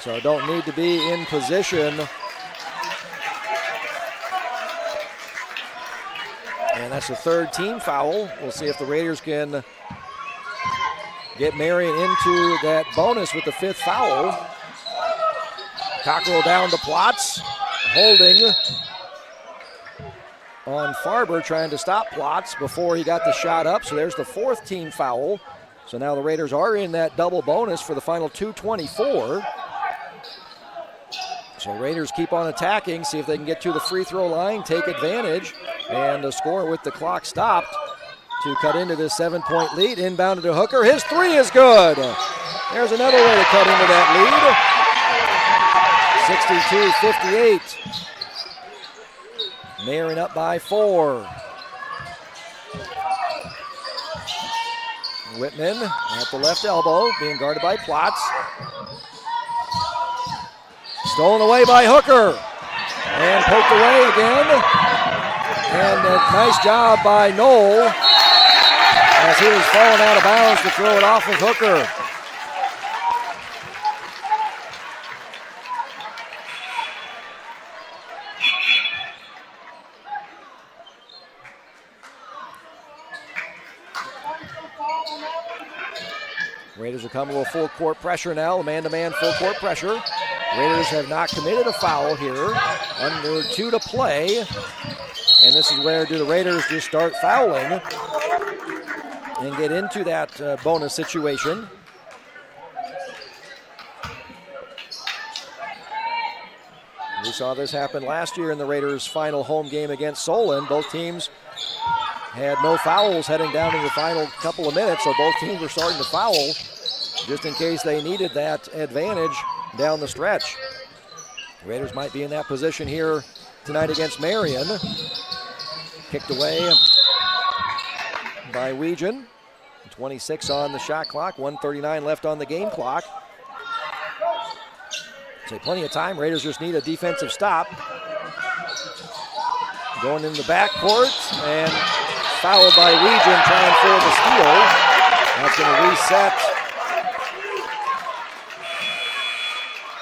So don't need to be in position. And that's the 3rd team foul. We'll see if the Raiders can get Marion into that bonus with the 5th foul. Cockrell down to Plotz. Holding on Farber, trying to stop Plotz before he got the shot up. So there's the 4th team foul. So now the Raiders are in that double bonus for the final 2:24. So Raiders keep on attacking, see if they can get to the free throw line, take advantage, and score with the clock stopped to cut into this 7-point lead. Inbounded to Hooker. His 3 is good. There's another way to cut into that lead. 62-58. Marion up by 4. Whitman at the left elbow, being guarded by Plotz. Stolen away by Hooker. And poked away again. And a nice job by Knoll as he was falling out of bounds to throw it off of Hooker. Raiders will come to a full court pressure now, man-to-man full court pressure. Raiders have not committed a foul here. Under 2 to play. And this is where do the Raiders just start fouling and get into that bonus situation. We saw this happen last year in the Raiders' final home game against Solon. Both teams had no fouls heading down in the final couple of minutes, so both teams were starting to foul just in case they needed that advantage down the stretch. Raiders might be in that position here tonight against Marion. Kicked away by Weegan. 26 on the shot clock, 1:39 left on the game clock. So plenty of time. Raiders just need a defensive stop. Going in the backcourt and fouled by Weegan trying for the steal. That's going to reset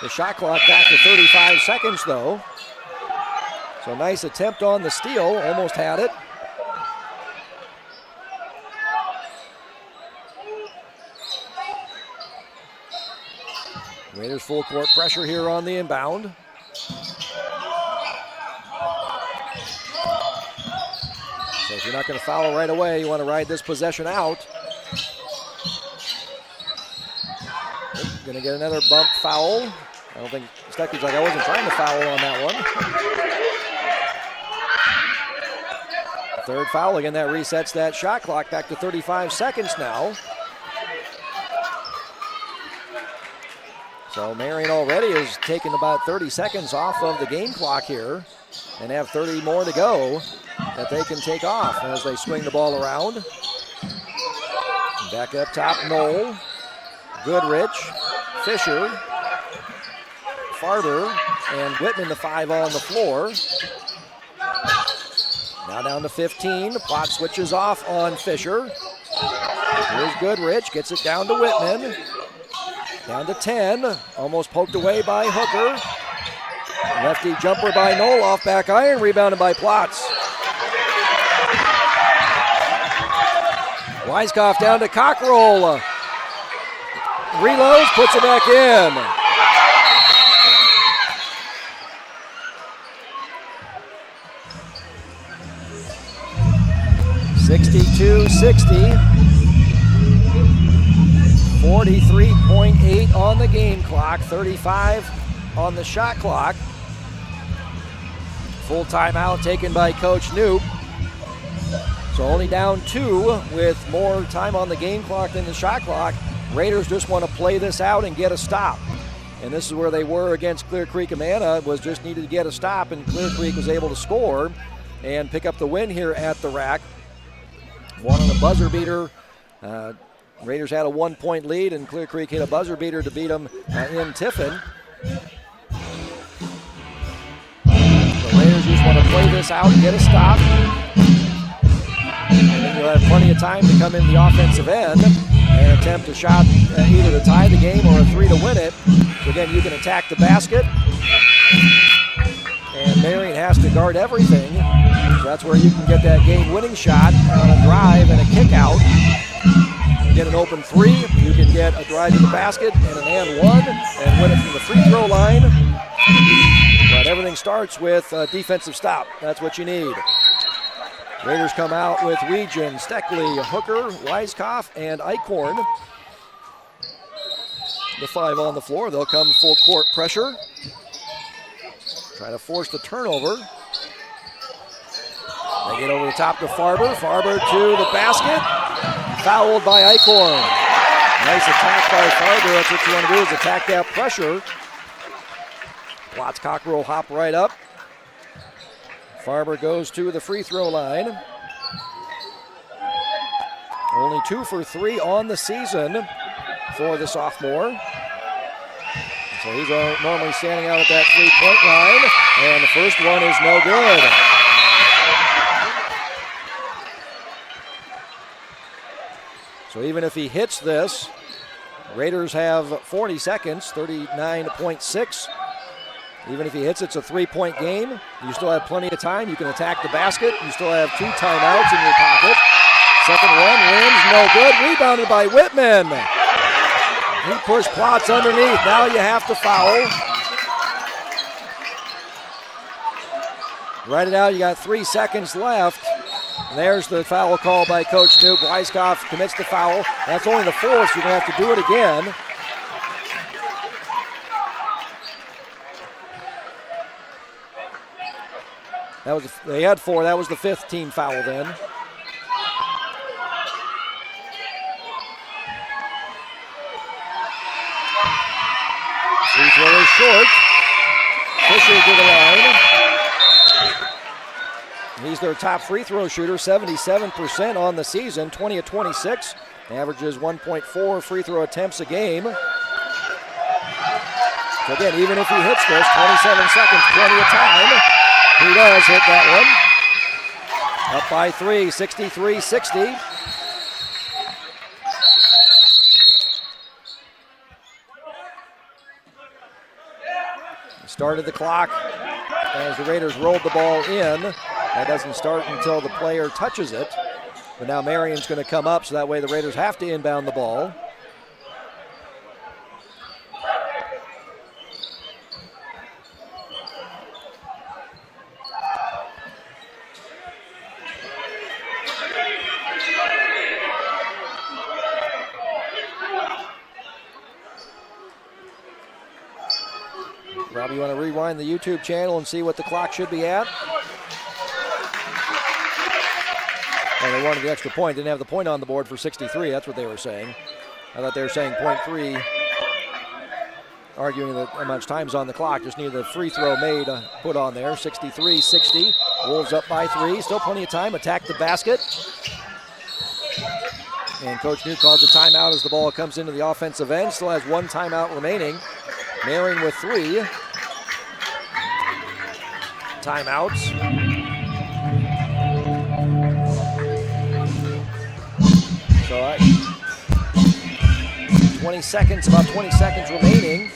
the shot clock back to 35 seconds though. So nice attempt on the steal, almost had it. Raiders full court pressure here on the inbound. So if you're not going to foul right away, you want to ride this possession out. Going to get another bump foul. I don't think Steckley's like, I wasn't trying to foul on that one. Third foul. Again, that resets that shot clock back to 35 seconds now. So Marion already has taken about 30 seconds off of the game clock here and have 30 more to go that they can take off as they swing the ball around. Back up top, Knoll, Goodrich, Fisher, Farber, and Whitman, the 5 on the floor. Now down to 15. Plott switches off on Fisher. Here's Goodrich, gets it down to Whitman. Down to 10, almost poked away by Hooker. Lefty jumper by Knoll, off back iron, rebounded by Plotz. Weiskopf down to Cockrell. Reloads, puts it back in. (62-60). 43.8 on the game clock, 35 on the shot clock. Full timeout taken by Coach Knoop. So only down 2 with more time on the game clock than the shot clock. Raiders just want to play this out and get a stop. And this is where they were against Clear Creek Amana, was just needed to get a stop, and Clear Creek was able to score and pick up the win here at the rack. One on a buzzer beater. Raiders had a 1-point lead, and Clear Creek hit a buzzer beater to beat them in Tiffin. The Raiders just want to play this out and get a stop. And then you'll have plenty of time to come in the offensive end and attempt a shot either to tie the game or a 3 to win it. So again, you can attack the basket. And Marion has to guard everything. So that's where you can get that game-winning shot on a drive and a kick-out. Get an open 3, you can get a drive to the basket and an and 1 and win it from the free throw line. But everything starts with a defensive stop. That's what you need. Raiders come out with Region, Steckley, Hooker, Weiskopf, and Eichhorn. The 5 on the floor. They'll come full court pressure. Try to force the turnover. They get over the top to Farber. Farber to the basket. Fouled by Eichhorn. Nice attack by Farber. That's what you want to do, is attack that pressure. Plotz Cockrell hop right up. Farber goes to the free throw line. Only 2 for 3 on the season for the sophomore. So he's normally standing out at that 3-point line. And the first one is no good. So even if he hits this, Raiders have 40 seconds, 39.6. Even if he hits, it's a 3-point game. You still have plenty of time. You can attack the basket. You still have 2 timeouts in your pocket. Second one, rims, no good. Rebounded by Whitman. He pushed Plotz underneath. Now you have to foul. Write it out. You got 3 seconds left. There's the foul call by Coach Knoop. Weiskopf commits the foul. That's only the 4th, so you're going to have to do it again. They had 4. That was the 5th team foul then. Free throw is short. Fisher to the line. He's their top free throw shooter, 77% on the season, 20 of 26. Averages 1.4 free throw attempts a game. So again, even if he hits this, 27 seconds, plenty of time. He does hit that one. Up by 3, 63-60. Started the clock as the Raiders rolled the ball in. That doesn't start until the player touches it. But now Marion's going to come up, so that way the Raiders have to inbound the ball. Rob, you want to rewind the YouTube channel and see what the clock should be at? they wanted the extra point. Didn't have the point on the board for 63. That's what they were saying. I thought they were saying .3, arguing that how much time's on the clock. Just needed the free throw made, put on there. 63-60. Wolves up by 3. Still plenty of time. Attack the basket. And Coach New calls a timeout as the ball comes into the offensive end. Still has 1 timeout remaining. Marion with 3 timeouts. So 20 seconds, about 20 seconds remaining.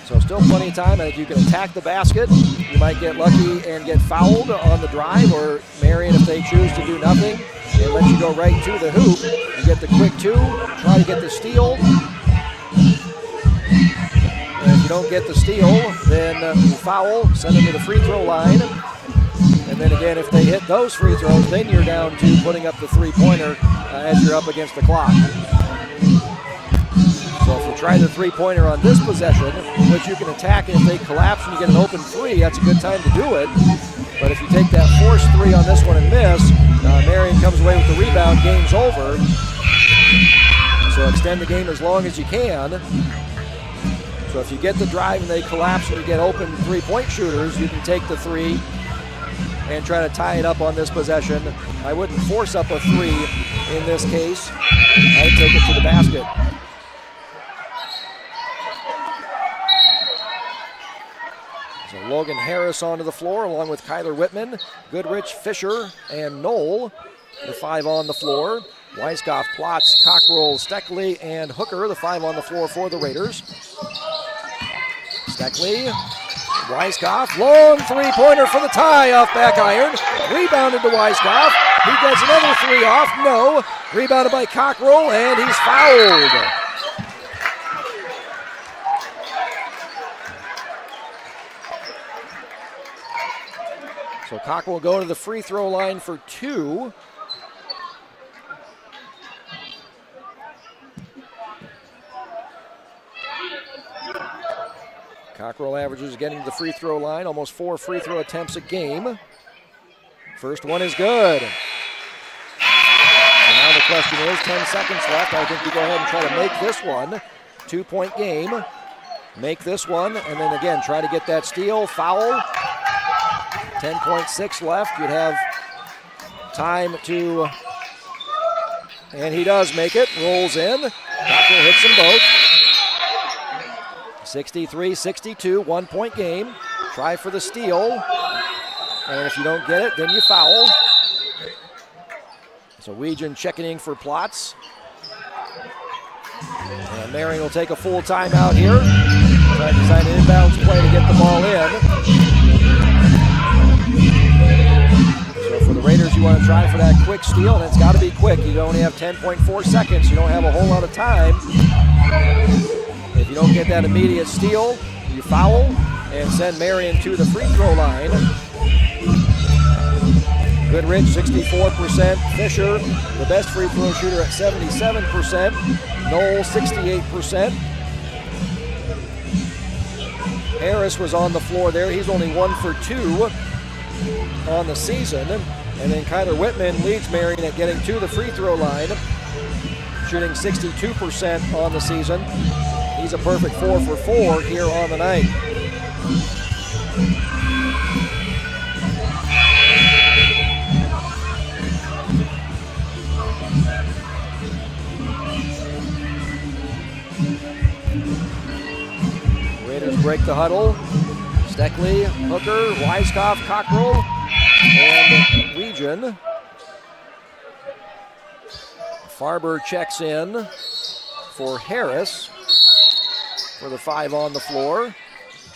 So still plenty of time. I think you can attack the basket. You might get lucky and get fouled on the drive, or Marion, if they choose to do nothing, and let you go right to the hoop. You get the quick 2, try to get the steal. And if you don't get the steal, then you foul, send them to the free throw line. And then again, if they hit those free throws, then you're down to putting up the three-pointer as you're up against the clock. So if you try the three-pointer on this possession, which you can attack, and if they collapse and you get an open 3, that's a good time to do it. But if you take that forced 3 on this one and miss, Marion comes away with the rebound, game's over. So extend the game as long as you can. So if you get the drive and they collapse and you get open three-point shooters, you can take the 3 and try to tie it up on this possession. I wouldn't force up a 3 in this case. I'd take it to the basket. So Logan Harris onto the floor along with Kyler Whitman, Goodrich, Fisher, and Knoll. The 5 on the floor. Weiskopf, Plotz, Cockrell, Steckley, and Hooker, the 5 on the floor for the Raiders. Steckley, Weiskopf, long three-pointer for the tie off back iron. Rebounded to Weiskopf. He gets another 3 off. No. Rebounded by Cockrell, and he's fouled. So Cockrell will go to the free throw line for 2. Cockrell averages getting to the free throw line, almost 4 free throw attempts a game. First one is good. So now the question is, 10 seconds left. I think you go ahead and try to make this one. 2-point game. Make this one, and then again, try to get that steal, foul. 10.6 left. You'd have time to, and he does make it, rolls in. Cockrell hits them both. 63-62, 1-point game. Try for the steal. And if you don't get it, then you foul. So Weegan checking in for Plotz. And Marion will take a full timeout here. Try to design an inbounds play to get the ball in. So for the Raiders, you want to try for that quick steal, and it's got to be quick. You only have 10.4 seconds. You don't have a whole lot of time. If you don't get that immediate steal, you foul and send Marion to the free throw line. Goodrich, 64%. Fisher, the best free throw shooter at 77%. Knoll, 68%. Harris was on the floor there. He's only 1 for 2 on the season. And then Kyler Whitman leads Marion at getting to the free throw line, shooting 62% on the season. He's a perfect 4 for 4 here on the night. Raiders break the huddle. Steckley, Hooker, Weiskopf, Cockrell, and Weegan. Farber checks in for Harris for the 5 on the floor.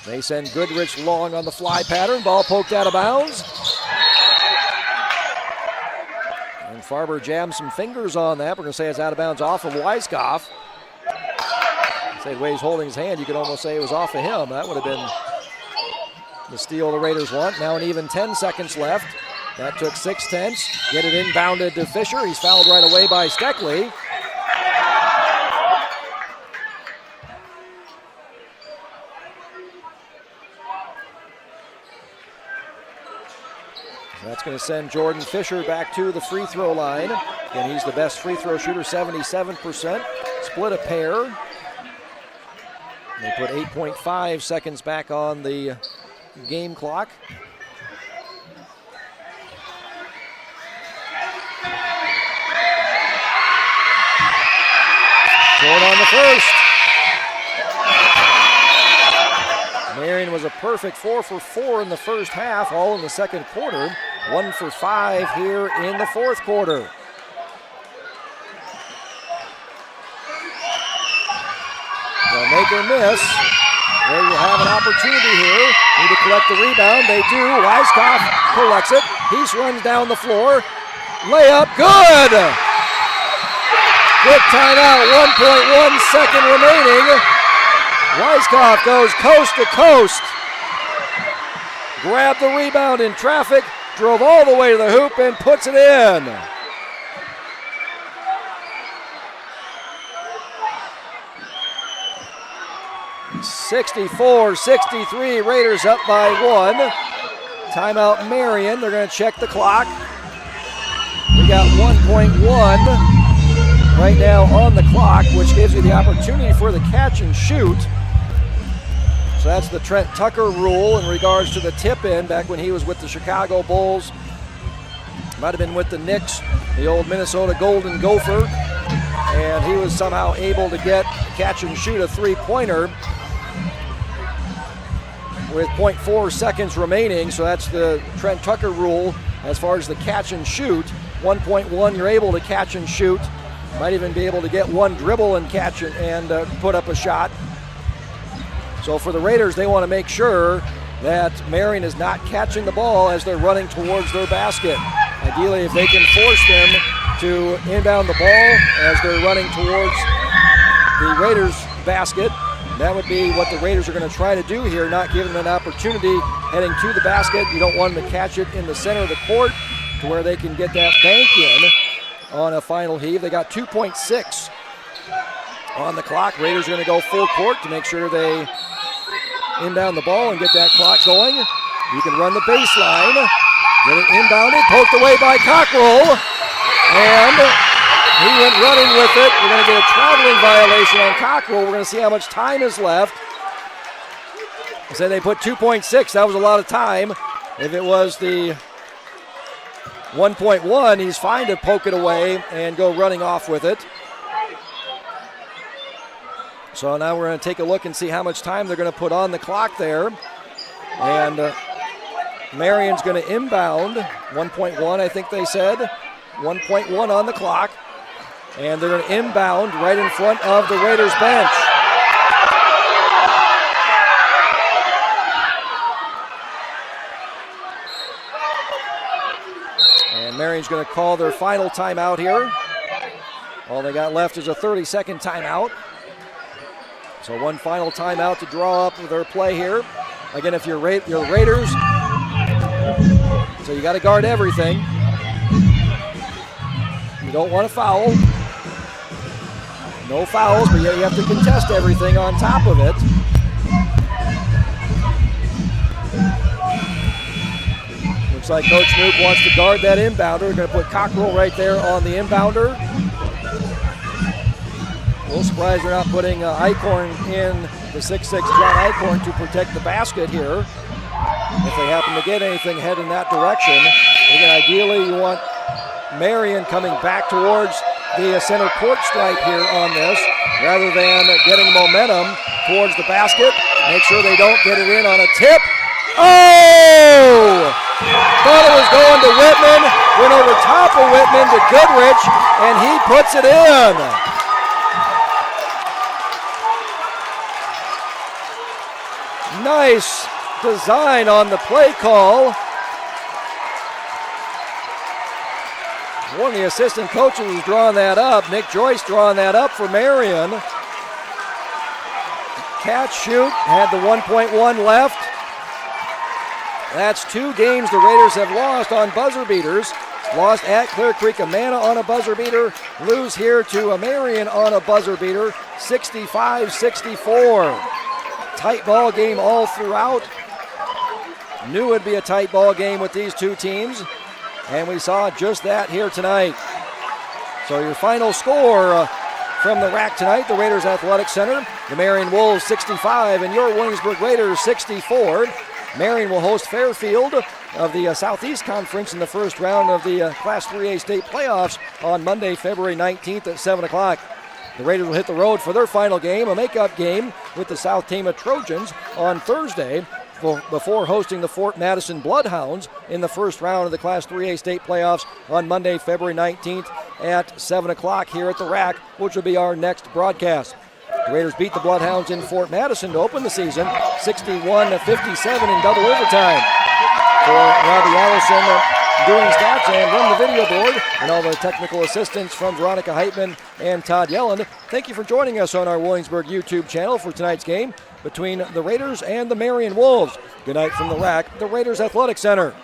They send Goodrich long on the fly pattern. Ball poked out of bounds. And Farber jams some fingers on that. We're going to say it's out of bounds off of Weiskopf. Say the way he's holding his hand, you could almost say it was off of him. That would have been the steal the Raiders want. Now an even 10 seconds left. That took 6/10. Get it inbounded to Fisher. He's fouled right away by Steckley. That's going to send Jordan Fisher back to the free throw line. Again, he's the best free throw shooter, 77%. Split a pair. They put 8.5 seconds back on the game clock. Short on the first. Marion was a perfect 4 for 4 in the first half, all in the second quarter. 1 for 5 here in the fourth quarter. They'll make or miss. There you have an opportunity here. Need to collect the rebound. They do. Weiskopf collects it. He runs down the floor. Layup, good! Quick timeout, 1.1 second remaining. Weiskopf goes coast to coast. Grabbed the rebound in traffic, drove all the way to the hoop and puts it in. (64-63), Raiders up by 1. Timeout Marion, they're going to check the clock. We got 1.1 right now on the clock, which gives you the opportunity for the catch and shoot. So that's the Trent Tucker rule in regards to the tip-in back when he was with the Chicago Bulls. Might have been with the Knicks, the old Minnesota Golden Gopher. And he was somehow able to catch and shoot a three-pointer with 0.4 seconds remaining. So that's the Trent Tucker rule as far as the catch and shoot. 1.1, you're able to catch and shoot. Might even be able to get one dribble and catch it and put up a shot. So for the Raiders, they want to make sure that Marion is not catching the ball as they're running towards their basket. Ideally, if they can force them to inbound the ball as they're running towards the Raiders' basket, that would be what the Raiders are going to try to do here, not give them an opportunity heading to the basket. You don't want them to catch it in the center of the court to where they can get that bank in on a final heave. They got 2.6 on the clock. Raiders are going to go full court to make sure they inbound the ball and get that clock going. You can run the baseline. Get it inbounded, poked away by Cockrell. And he went running with it. We're going to get a traveling violation on Cockrell. We're going to see how much time is left. I said they put 2.6. That was a lot of time. If it was the 1.1, he's fine to poke it away and go running off with it. So now we're going to take a look and see how much time they're going to put on the clock there. And Marion's going to inbound 1.1, I think they said. 1.1 on the clock. And they're going to inbound right in front of the Raiders bench. And Marion's going to call their final timeout here. All they got left is a 30-second timeout. So one final timeout to draw up their play here. Again, if you're Raiders, so you got to guard everything. You don't want to foul. No fouls, but yet you have to contest everything on top of it. Looks like Coach Nuke wants to guard that inbounder. We're going to put Cockrell right there on the inbounder. A little surprised they're not putting Eichhorn in, the 6'6" John Eichhorn, to protect the basket here. If they happen to get anything heading that direction. Again, ideally you want Marion coming back towards the center court stripe here on this, rather than getting momentum towards the basket. Make sure they don't get it in on a tip. Oh! Thought it was going to Whitman, went over top of Whitman to Goodrich, and he puts it in. Nice design on the play call. One of the assistant coaches is drawing that up. Nick Joyce drawing that up for Marion. Catch, shoot, had the 1.1 left. That's 2 games the Raiders have lost on buzzer beaters. Lost at Clear Creek Amana on a buzzer beater. Lose here to Marion on a buzzer beater. 65-64. Tight ball game all throughout. Knew it'd be a tight ball game with these two teams, and we saw just that here tonight. So your final score from the RAC tonight, the Raiders Athletic Center, the Marion Wolves 65 and your Williamsburg Raiders 64. Marion will host Fairfield of the Southeast Conference in the first round of the Class 3A state playoffs on Monday, February 19th at 7 o'clock. The Raiders will hit the road for their final game, a makeup game with the South Tama Trojans on Thursday before hosting the Fort Madison Bloodhounds in the first round of the Class 3A state playoffs on Monday, February 19th at 7 o'clock here at the RAC, which will be our next broadcast. The Raiders beat the Bloodhounds in Fort Madison to open the season, 61-57 in double overtime. For Robbie Allison doing stats and run the video board, and all the technical assistance from Veronica Heitman and Todd Yelland. Thank you for joining us on our Williamsburg YouTube channel for tonight's game between the Raiders and the Marion Wolves. Good night from the RAC, the Raiders Athletic Center.